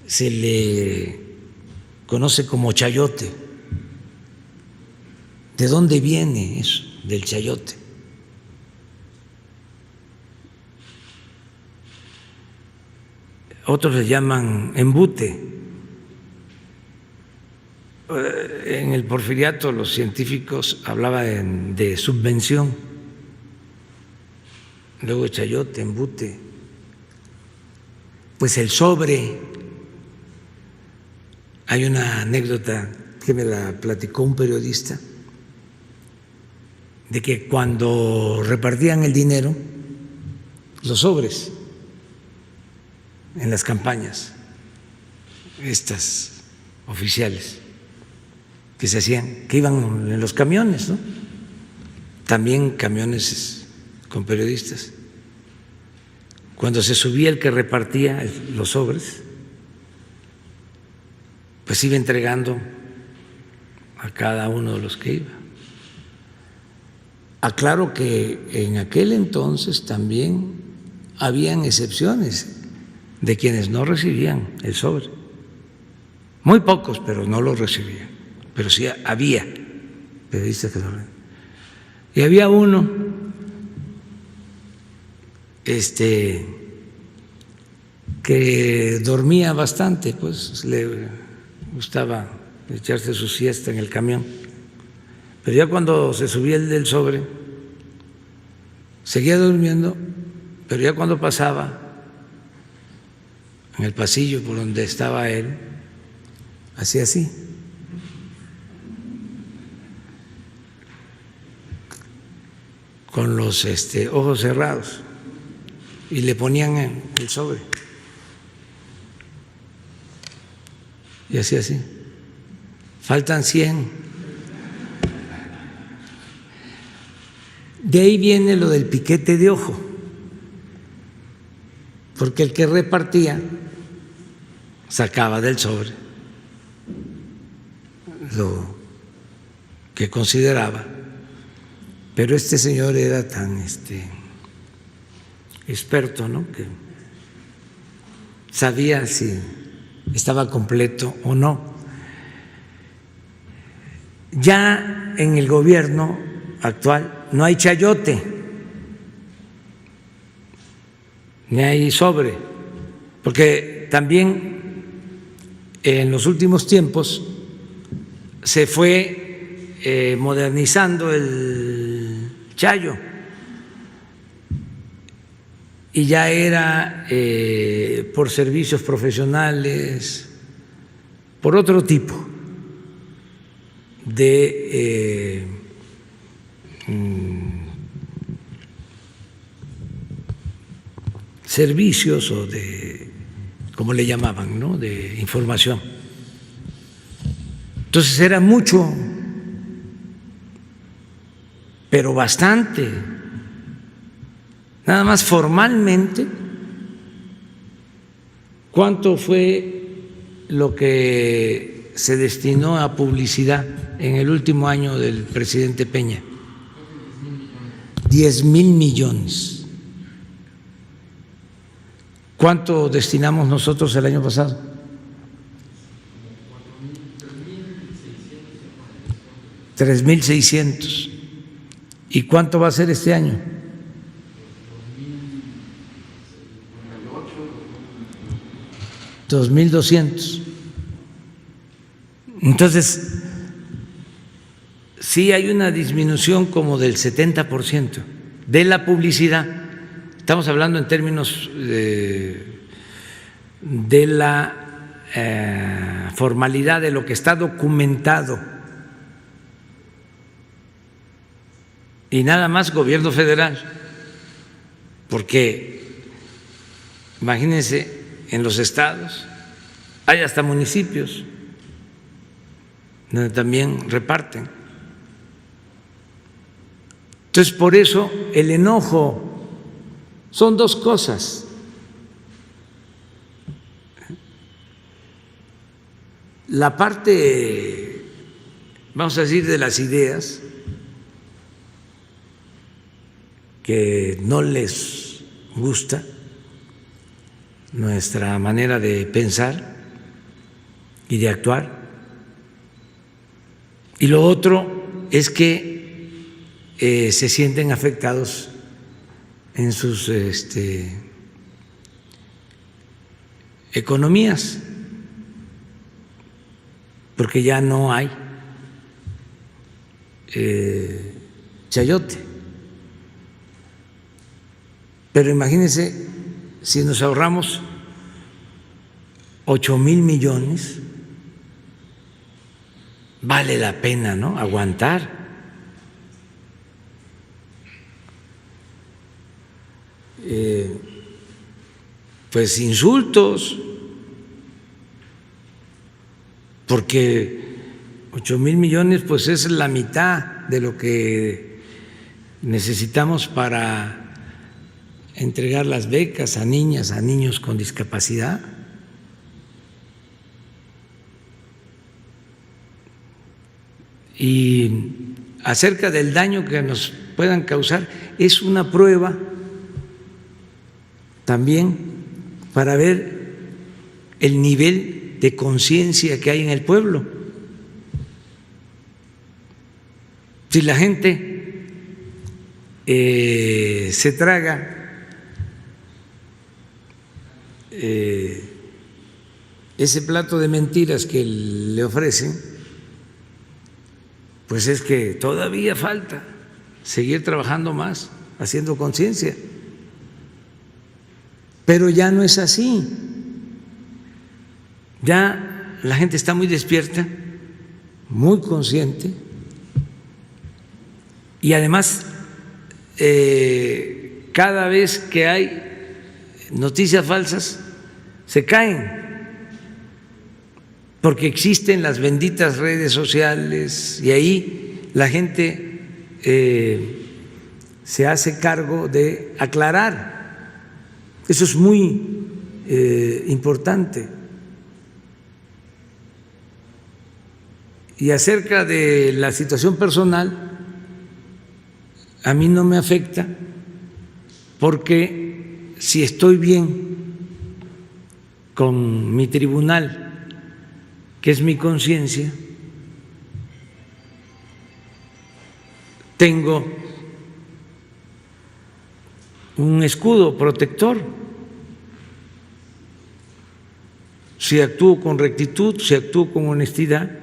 se le conoce como chayote. ¿De dónde viene eso del chayote? Otros le llaman embute. En el Porfiriato los científicos hablaban de subvención, luego chayote, embute. Pues el sobre, hay una anécdota que me la platicó un periodista, de que cuando repartían el dinero, los sobres, en las campañas, estas oficiales, que se hacían, que iban en los camiones, ¿no? También camiones con periodistas. Cuando se subía el que repartía los sobres, pues iba entregando a cada uno de los que iba. Aclaro que en aquel entonces también habían excepciones de quienes no recibían el sobre. Muy pocos, pero no lo recibían. Pero sí había periodistas que no lo recibían. Y había uno que dormía bastante, pues le gustaba echarse su siesta en el camión, pero ya cuando se subía el del sobre seguía durmiendo, pero ya cuando pasaba en el pasillo por donde estaba él, hacía así, con los ojos cerrados, y le ponían el sobre y hacía así. Faltan 100. De ahí viene lo del piquete de ojo, porque el que repartía sacaba del sobre lo que consideraba, pero este señor era tan experto, ¿no?, que sabía si estaba completo o no. Ya en el gobierno actual no hay chayote, ni hay sobre, porque también en los últimos tiempos se fue modernizando el Chayo y ya era por servicios profesionales, por otro tipo de servicios o de, como le llamaban, ¿no?, de información. Entonces era mucho, pero bastante. Nada más formalmente, ¿cuánto fue lo que se destinó a publicidad en el último año del presidente Peña? 10,000 millones. ¿Cuánto destinamos nosotros el año pasado? 3,600. ¿Y cuánto va a ser este año? 2,200. Entonces, sí hay una disminución como del 70% de la publicidad. Estamos hablando en términos de la formalidad de lo que está documentado. Y nada más gobierno federal, porque imagínense, en los estados hay hasta municipios donde también reparten. Entonces, por eso el enojo son dos cosas. La parte, vamos a decir, de las ideas que no les gusta nuestra manera de pensar y de actuar. Y lo otro es que se sienten afectados en sus economías, porque ya no hay chayote. Pero imagínense si nos ahorramos 8,000 millones, vale la pena, ¿no?, aguantar. Pues insultos, porque 8,000 millones pues es la mitad de lo que necesitamos para entregar las becas a niñas, a niños con discapacidad. Y acerca del daño que nos puedan causar, es una prueba también para ver el nivel de conciencia que hay en el pueblo. Si la gente se traga ese plato de mentiras que le ofrecen, pues es que todavía falta seguir trabajando más, haciendo conciencia. Pero ya no es así. Ya la gente está muy despierta, muy consciente, y además cada vez que hay noticias falsas se caen, porque existen las benditas redes sociales y ahí la gente se hace cargo de aclarar. Eso es muy importante. Y acerca de la situación personal, a mí no me afecta, porque si estoy bien con mi tribunal, que es mi conciencia, tengo un escudo protector. Si actúo con rectitud, si actúo con honestidad,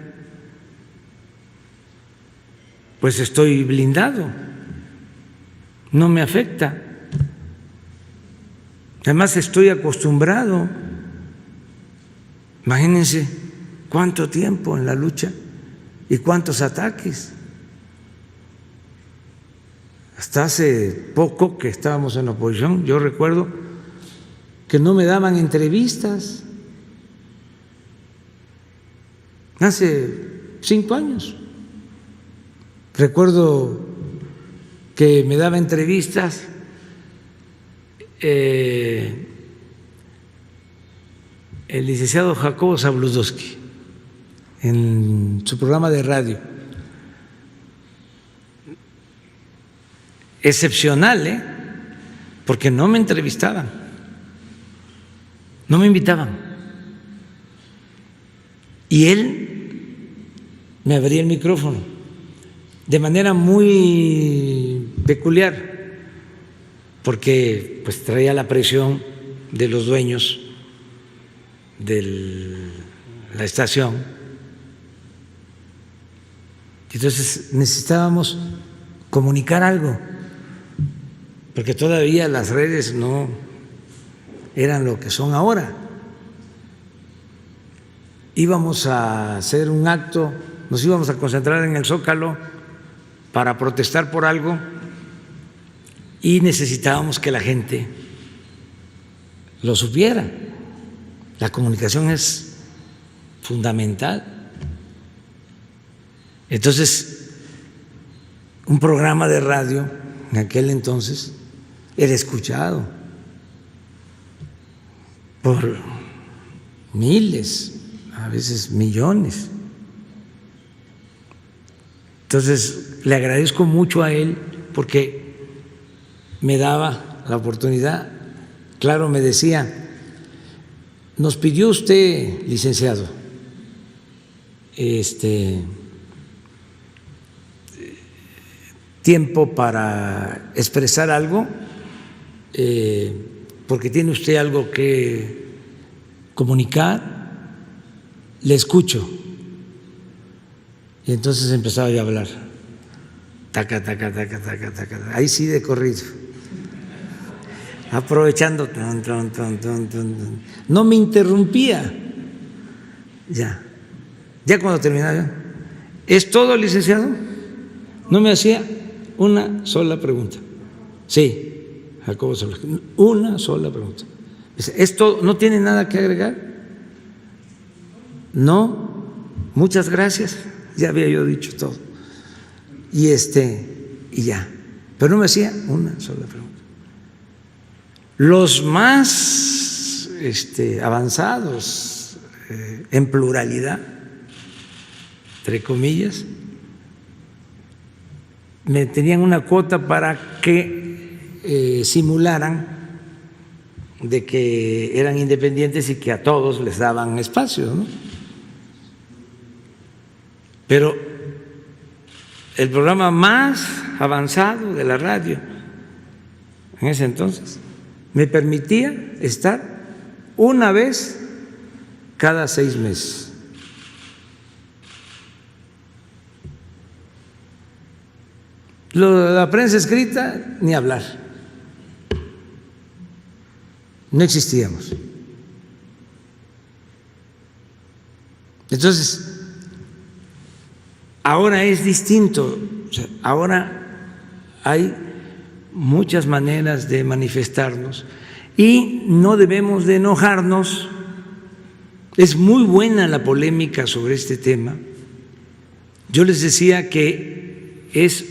pues estoy blindado, no me afecta. Además estoy acostumbrado. Imagínense cuánto tiempo en la lucha y cuántos ataques. Hasta hace poco que estábamos en la oposición, yo recuerdo que no me daban entrevistas. Hace 5 años. Recuerdo que me daba entrevistas el licenciado Jacobo Zabludowski en su programa de radio. Excepcional, porque no me entrevistaban, no me invitaban. Y él me abría el micrófono de manera muy peculiar, porque pues traía la presión de los dueños de la estación. Entonces necesitábamos comunicar algo, porque todavía las redes no eran lo que son ahora. Íbamos a hacer un acto, nos íbamos a concentrar en el Zócalo para protestar por algo y necesitábamos que la gente lo supiera. La comunicación es fundamental. Entonces, un programa de radio en aquel entonces era escuchado por miles, a veces millones. Entonces, le agradezco mucho a él porque me daba la oportunidad. Claro, me decía, nos pidió usted, licenciado, tiempo para expresar algo, porque tiene usted algo que comunicar, le escucho. Y entonces empezaba yo a hablar, taca, taca, taca, taca, taca, ahí sí de corrido, aprovechando, no me interrumpía. Ya cuando terminaba, ¿es todo, licenciado? No me hacía una sola pregunta. Sí, Jacobo Zabludowski, una sola pregunta. ¿Es todo? ¿No tiene nada que agregar? No, muchas gracias. Ya había yo dicho todo. Y ya. Pero no me hacía una sola pregunta. Los más avanzados en pluralidad, entre comillas, me tenían una cuota para que simularan de que eran independientes y que a todos les daban espacio, ¿no? Pero el programa más avanzado de la radio en ese entonces me permitía estar una vez cada 6 meses. Lo de la prensa escrita, ni hablar. No existíamos. Entonces, ahora es distinto. O sea, ahora hay muchas maneras de manifestarnos y no debemos de enojarnos. Es muy buena la polémica sobre este tema. Yo les decía que es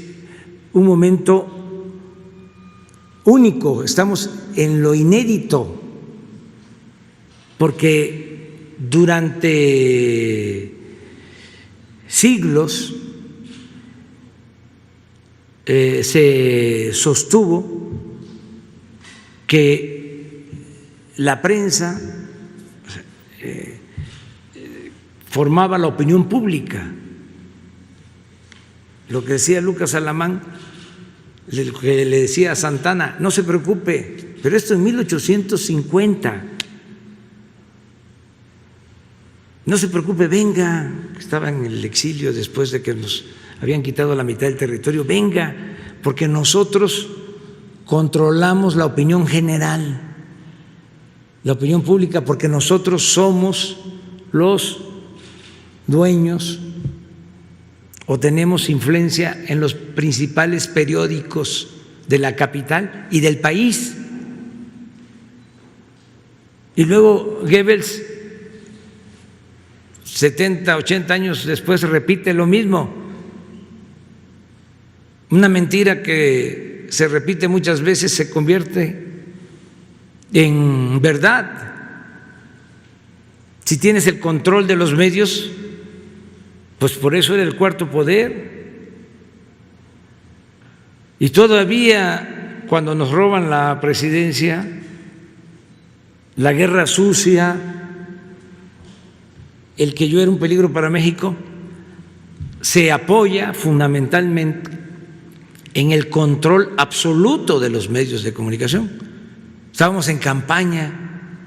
un momento único, estamos en lo inédito, porque durante siglos se sostuvo que la prensa formaba la opinión pública. Lo que decía Lucas Alamán, que le decía a Santana, no se preocupe, pero esto en 1850, no se preocupe, venga, estaba en el exilio después de que nos habían quitado la mitad del territorio. Venga, porque nosotros controlamos la opinión general, la opinión pública, porque nosotros somos los dueños o tenemos influencia en los principales periódicos de la capital y del país. Y luego Goebbels, 70, 80 años después, repite lo mismo. Una mentira que se repite muchas veces se convierte en verdad. Si tienes el control de los medios, pues por eso era el cuarto poder. Y todavía cuando nos roban la presidencia, la guerra sucia, el que yo era un peligro para México, se apoya fundamentalmente en el control absoluto de los medios de comunicación. Estábamos en campaña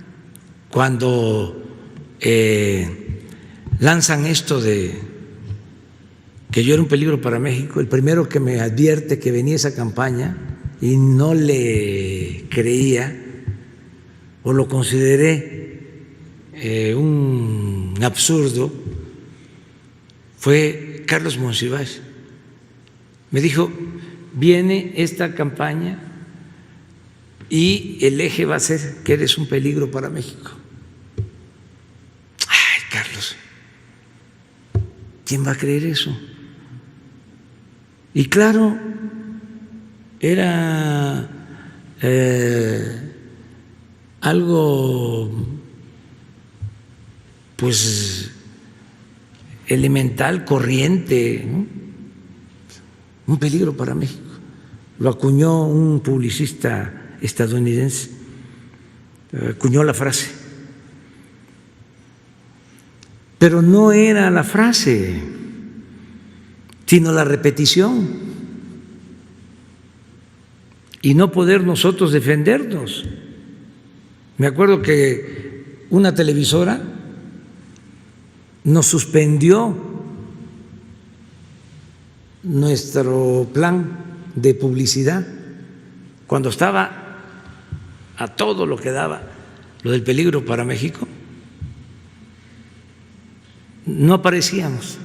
cuando lanzan esto de que yo era un peligro para México. El primero que me advierte que venía esa campaña y no le creía o lo consideré un absurdo fue Carlos Monsiváis. Me dijo: viene esta campaña y el eje va a ser que eres un peligro para México. Ay, Carlos, ¿quién va a creer eso? Y claro, era algo pues elemental, corriente, ¿no? Un peligro para México. Lo acuñó un publicista estadounidense, acuñó la frase. Pero no era la frase, sino la repetición. Y no poder nosotros defendernos. Me acuerdo que una televisora nos suspendió nuestro plan de publicidad cuando estaba a todo lo que daba lo del peligro para México. No aparecíamos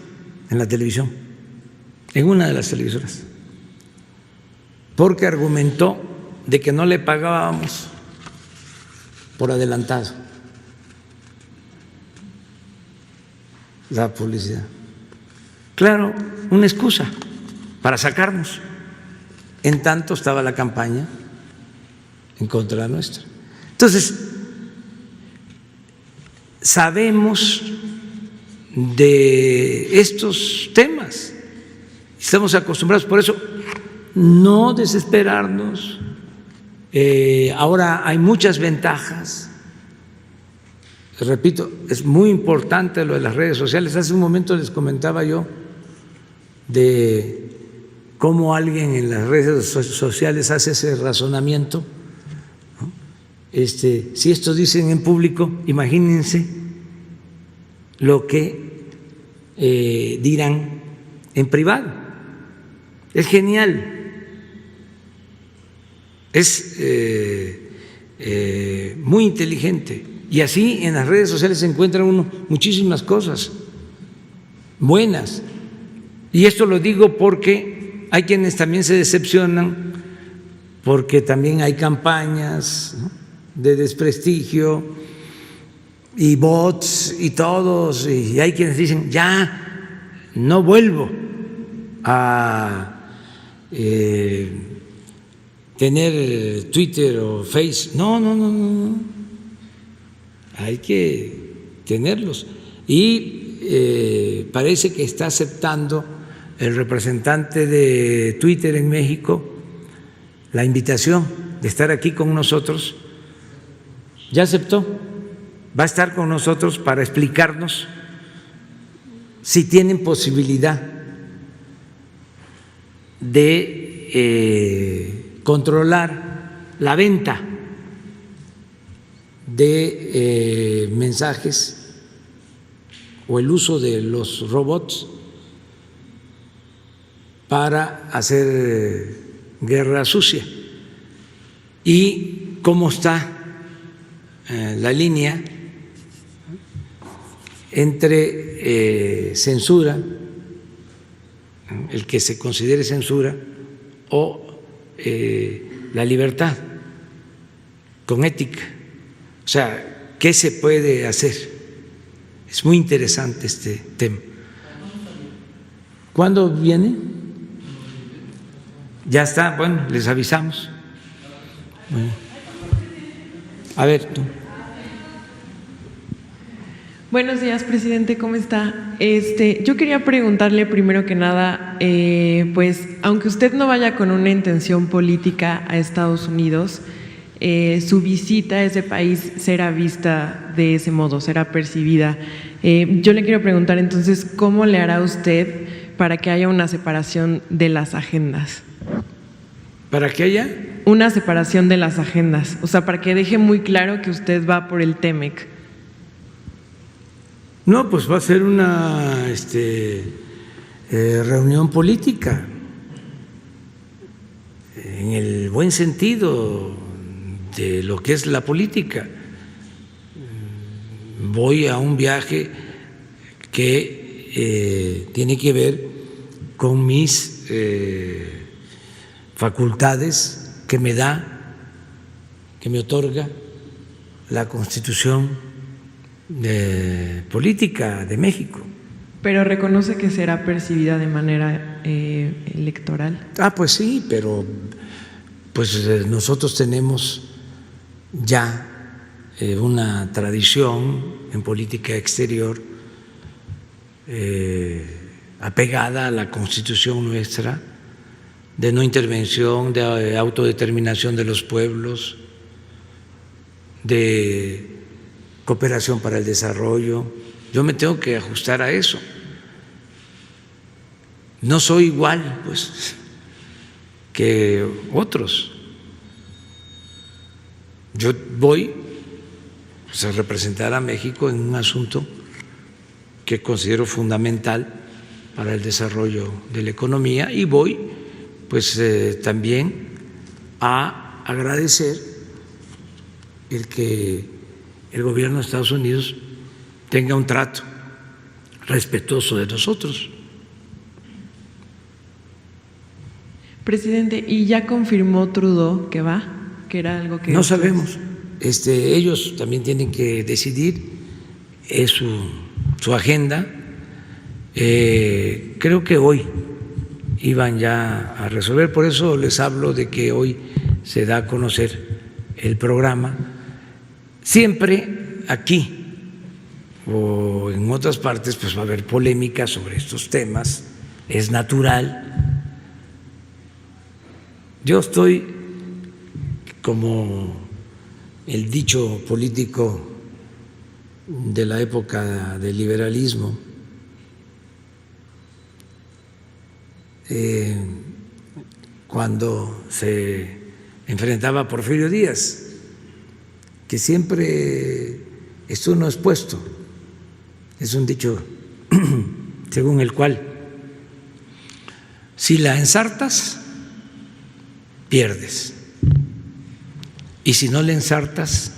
en la televisión, en una de las televisoras, porque argumentó de que no le pagábamos por adelantado la publicidad. Claro, una excusa para sacarnos. En tanto estaba la campaña en contra nuestra. Entonces, sabemos de estos temas, estamos acostumbrados, por eso no desesperarnos. Ahora hay muchas ventajas. Repito, es muy importante lo de las redes sociales. Hace un momento les comentaba yo de cómo alguien en las redes sociales hace ese razonamiento, ¿no? Si esto dicen en público, imagínense lo que dirán en privado. Es genial. Es muy inteligente. Y así en las redes sociales se encuentran uno muchísimas cosas buenas. Y esto lo digo porque hay quienes también se decepcionan, porque también hay campañas, ¿no?, de desprestigio y bots y todos, y hay quienes dicen: ya no vuelvo a tener Twitter o Face. No. Hay que tenerlos. Y parece que está aceptando el representante de Twitter en México la invitación de estar aquí con nosotros. Ya aceptó, va a estar con nosotros para explicarnos si tienen posibilidad de controlar la venta de mensajes o el uso de los robots para hacer guerra sucia. ¿Y cómo está la línea entre censura, el que se considere censura, o la libertad con ética? O sea, ¿qué se puede hacer? Es muy interesante este tema. ¿Cuándo viene? Ya está, bueno, les avisamos. Bueno. A ver, tú. Buenos días, presidente, ¿cómo está? Yo quería preguntarle primero que nada, pues, aunque usted no vaya con una intención política a Estados Unidos, su visita a ese país será vista de ese modo, será percibida. Yo le quiero preguntar entonces, ¿cómo le hará usted para que haya una separación de las agendas? ¿Para que haya? Una separación de las agendas, o sea, para que deje muy claro que usted va por el TEMEC. No, pues va a ser una reunión política, en el buen sentido de lo que es la política. Voy a un viaje que tiene que ver con mis facultades que me da, que me otorga la Constitución política de México. Pero reconoce que será percibida de manera electoral. Pues sí, pero pues nosotros tenemos ya una tradición en política exterior apegada a la Constitución nuestra, de no intervención, de autodeterminación de los pueblos, de cooperación para el desarrollo. Yo me tengo que ajustar a eso. No soy igual, pues, que otros. Yo voy, pues, a representar a México en un asunto que considero fundamental para el desarrollo de la economía, y voy, pues, también a agradecer el que el gobierno de Estados Unidos tenga un trato respetuoso de nosotros. Presidente, ¿y ya confirmó Trudeau que va? Que era algo que… No sabemos. Ellos también tienen que decidir, es su agenda. Creo que hoy iban ya a resolver, por eso les hablo de que hoy se da a conocer el programa. Siempre aquí o en otras partes pues va a haber polémica sobre estos temas, es natural. Yo estoy, como el dicho político de la época del liberalismo, cuando se enfrentaba a Porfirio Díaz, que siempre estuvo no expuesto. Es un dicho según el cual si la ensartas, pierdes, y si no la ensartas,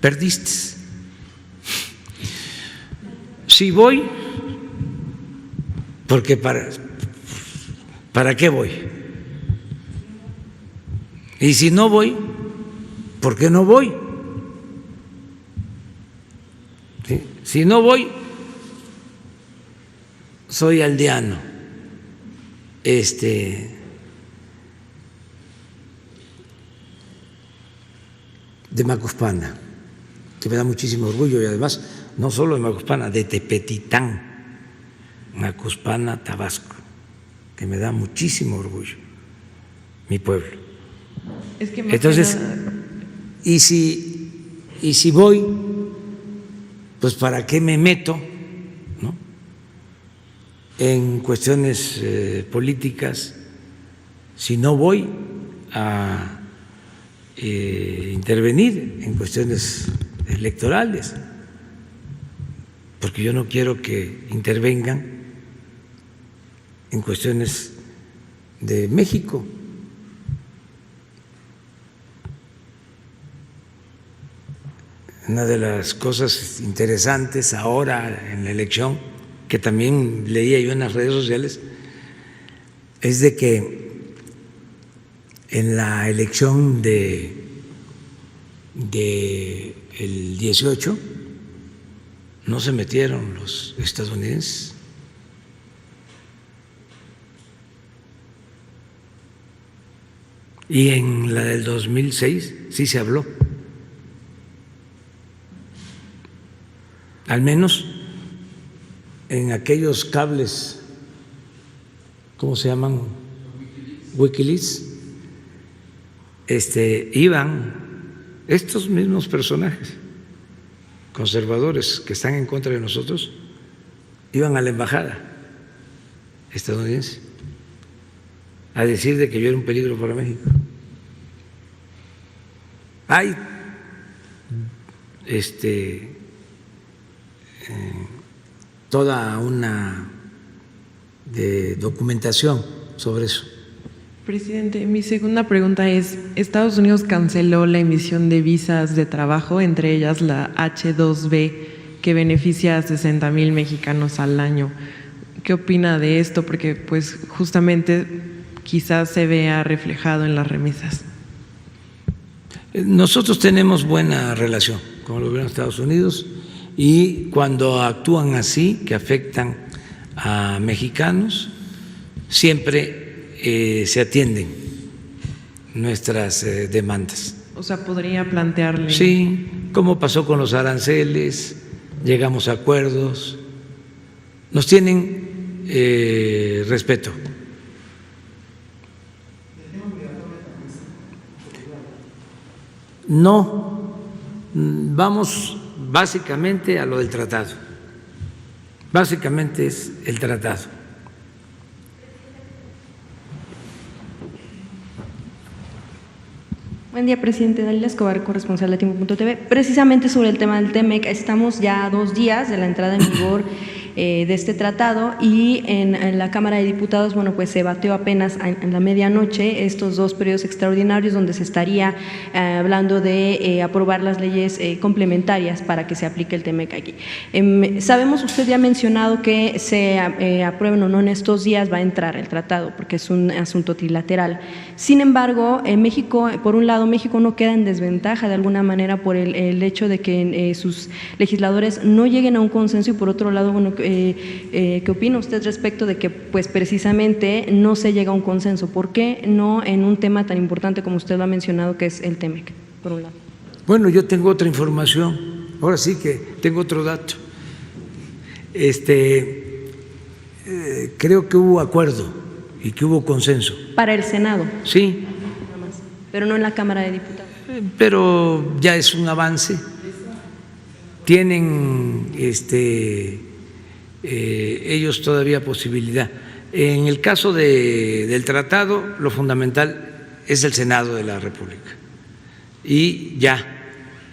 perdiste. Si voy, porque ¿para qué voy? Y si no voy, ¿por qué no voy? ¿Sí? Si no voy, soy aldeano, de Macuspana, que me da muchísimo orgullo, y además no solo de Macuspana, de Tepetitán, Macuspana, Tabasco, que me da muchísimo orgullo, mi pueblo. Es que entonces, y si voy, pues ¿para qué me meto, ¿no?, en cuestiones políticas si no voy a intervenir en cuestiones electorales? Porque yo no quiero que intervengan en cuestiones de México. Una de las cosas interesantes ahora en la elección, que también leía yo en las redes sociales, es de que en la elección de el 18 no se metieron los estadounidenses. Y en la del 2006 sí se habló. Al menos en aquellos cables, ¿cómo se llaman? Wikileaks, iban estos mismos personajes conservadores que están en contra de nosotros, iban a la embajada estadounidense a decir de que yo era un peligro para México. Hay toda una documentación sobre eso. Presidente, mi segunda pregunta es, Estados Unidos canceló la emisión de visas de trabajo, entre ellas la H-2B, que beneficia a 60,000 mexicanos al año. ¿Qué opina de esto? Porque pues justamente quizás se vea reflejado en las remesas. Nosotros tenemos buena relación con el gobierno de Estados Unidos y cuando actúan así, que afectan a mexicanos, siempre se atienden nuestras demandas. O sea, podría plantearle. Sí, como pasó con los aranceles, llegamos a acuerdos, nos tienen respeto. No, vamos básicamente a lo del tratado. Básicamente es el tratado. Buen día, presidente. Dalila Escobar, corresponsal de Tiempo.tv. Precisamente sobre el tema del TEMEC, estamos ya a 2 días de la entrada en vigor de este tratado y en la Cámara de Diputados, bueno, pues se batió apenas en la medianoche estos 2 periodos extraordinarios donde se estaría hablando de aprobar las leyes complementarias para que se aplique el TEMEC aquí. Sabemos, usted ya ha mencionado que se aprueben o no en estos días va a entrar el tratado porque es un asunto trilateral. Sin embargo, en México, por un lado, México no queda en desventaja de alguna manera por el hecho de que sus legisladores no lleguen a un consenso y por otro lado, bueno, ¿qué opina usted respecto de que pues precisamente no se llega a un consenso? ¿Por qué no en un tema tan importante como usted lo ha mencionado que es el TEMEC, por un lado? Bueno, yo tengo otra información, ahora sí que tengo otro dato. Creo que hubo acuerdo y que hubo consenso. Para el Senado. Sí. Nada más, pero no en la Cámara de Diputados. Pero ya es un avance. Tienen ellos todavía posibilidad. En el caso del tratado, lo fundamental es el Senado de la República. Y ya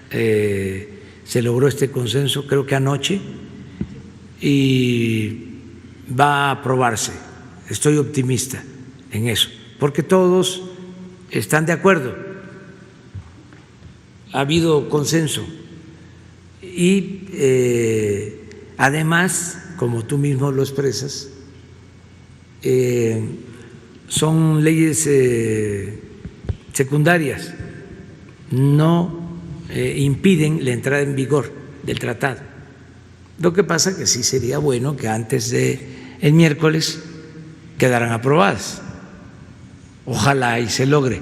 se logró este consenso, creo que anoche, y va a aprobarse. Estoy optimista en eso, porque todos están de acuerdo. Ha habido consenso y además, como tú mismo lo expresas, son leyes secundarias, no impiden la entrada en vigor del tratado. Lo que pasa que sí sería bueno que antes del miércoles quedaran aprobadas. Ojalá y se logre,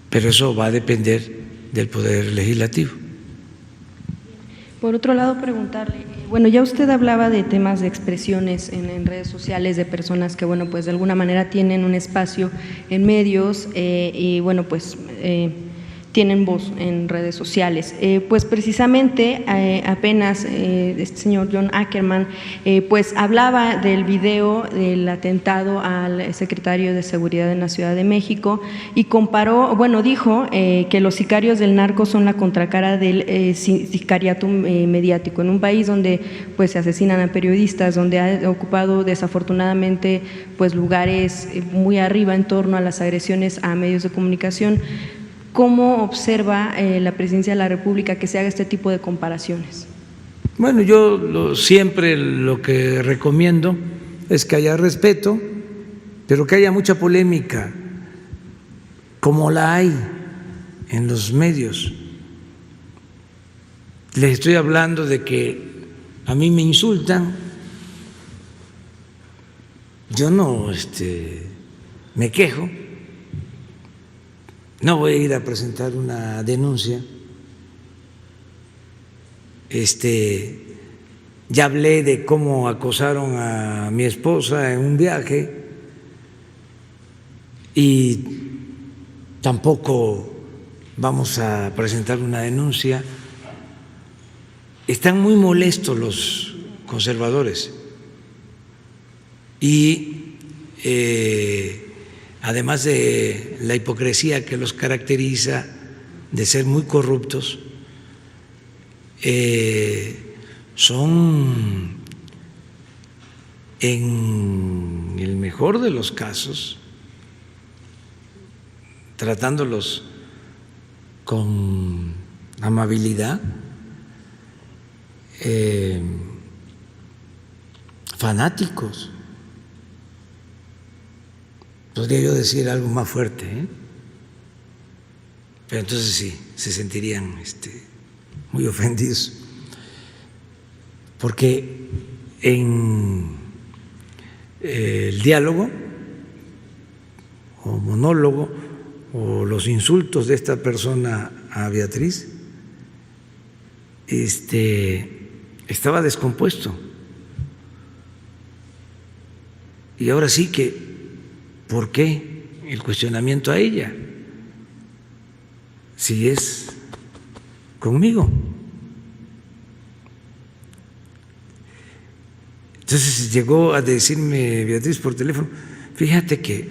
pero eso va a depender del Poder Legislativo. Por otro lado, preguntarle, bueno, ya usted hablaba de temas de expresiones en redes sociales de personas que, bueno, pues de alguna manera tienen un espacio en medios y, bueno, pues tienen voz en redes sociales. Pues precisamente apenas este señor John Ackerman pues hablaba del video del atentado al secretario de Seguridad en la Ciudad de México y comparó, bueno, dijo que los sicarios del narco son la contracara del sicariato mediático en un país donde pues se asesinan a periodistas, donde ha ocupado desafortunadamente pues lugares muy arriba en torno a las agresiones a medios de comunicación. ¿Cómo observa la Presidencia de la República que se haga este tipo de comparaciones? Bueno, yo siempre lo que recomiendo es que haya respeto, pero que haya mucha polémica, como la hay en los medios. Les estoy hablando de que a mí me insultan, yo no me quejo. No voy a ir a presentar una denuncia. Ya hablé de cómo acosaron a mi esposa en un viaje y tampoco vamos a presentar una denuncia. Están muy molestos los conservadores y además de la hipocresía que los caracteriza, de ser muy corruptos, son, en el mejor de los casos, tratándolos con amabilidad, fanáticos. Podría yo decir algo más fuerte, pero entonces sí, se sentirían muy ofendidos. Porque en el diálogo o monólogo o los insultos de esta persona a Beatriz, estaba descompuesto. Y ahora sí que, ¿por qué el cuestionamiento a ella? Si es conmigo. Entonces llegó a decirme Beatriz por teléfono, fíjate que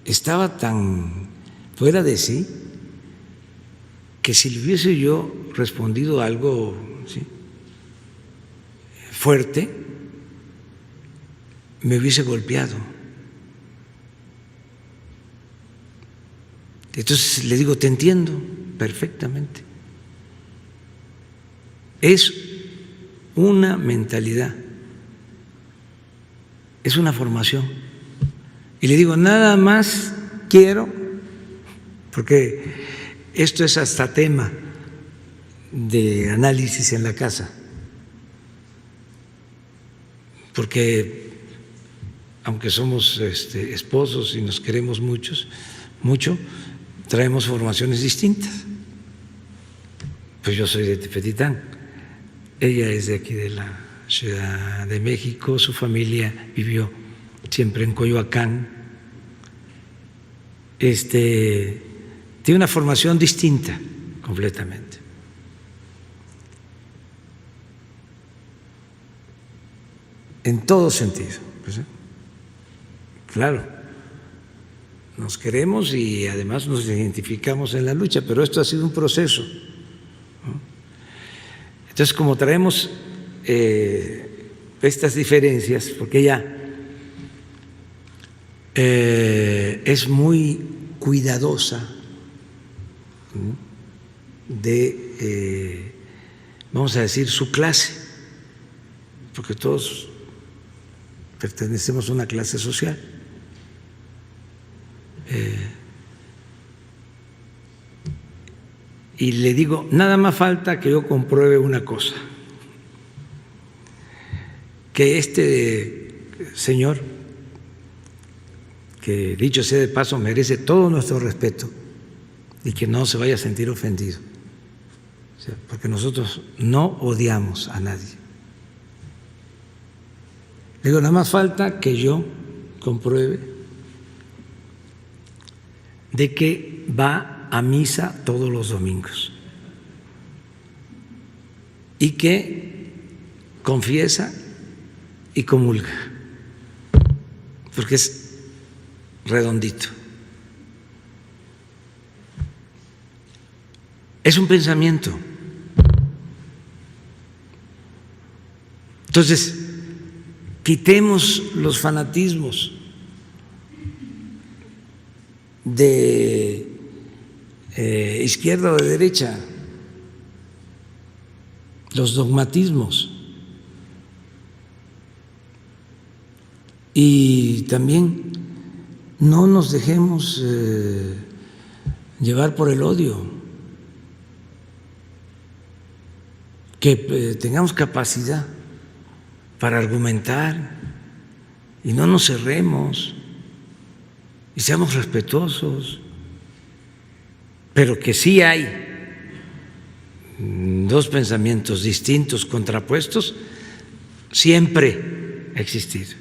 estaba tan fuera de sí que si le hubiese yo respondido algo fuerte, me hubiese golpeado. Entonces le digo, te entiendo perfectamente. Es una mentalidad, es una formación. Y le digo, nada más quiero, porque esto es hasta tema de análisis en la casa, porque aunque somos esposos y nos queremos mucho, traemos formaciones distintas. Pues yo soy de Tepetitán, ella es de aquí de la Ciudad de México, su familia vivió siempre en Coyoacán. Tiene una formación distinta completamente. En todo sentido. Pues, claro, nos queremos y además nos identificamos en la lucha, pero esto ha sido un proceso, ¿no? Entonces, como traemos estas diferencias, porque ella es muy cuidadosa de, vamos a decir, su clase, porque todos pertenecemos a una clase social. Y le digo, nada más falta que yo compruebe una cosa, que este señor, que dicho sea de paso merece todo nuestro respeto y que no se vaya a sentir ofendido, o sea, porque nosotros no odiamos a nadie. Le digo, nada más falta que yo compruebe de que va a misa todos los domingos y que confiesa y comulga, porque es redondito. Es un pensamiento. Entonces, quitemos los fanatismos de izquierda o de derecha, los dogmatismos, y también no nos dejemos llevar por el odio, que tengamos capacidad para argumentar y no nos cerremos y seamos respetuosos, pero que sí hay dos pensamientos distintos, contrapuestos, siempre ha existido.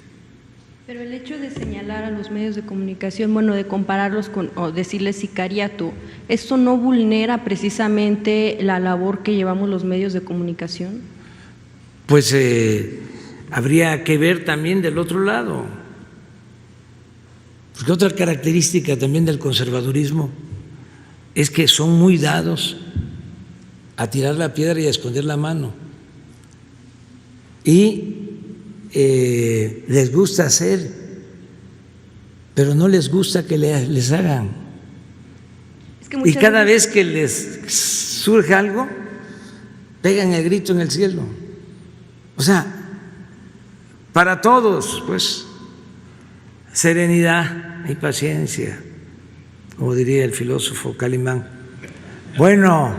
Pero el hecho de señalar a los medios de comunicación, bueno, de compararlos con, o decirles sicariato, ¿esto no vulnera precisamente la labor que llevamos los medios de comunicación? Pues habría que ver también del otro lado, porque otra característica también del conservadurismo es que son muy dados a tirar la piedra y a esconder la mano, y les gusta hacer, pero no les gusta que les hagan. Es que Y cada vez que les surge algo, pegan el grito en el cielo. O sea, para todos, pues, serenidad y paciencia, como diría el filósofo Calimán. Bueno,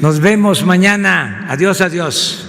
nos vemos mañana. Adiós, adiós.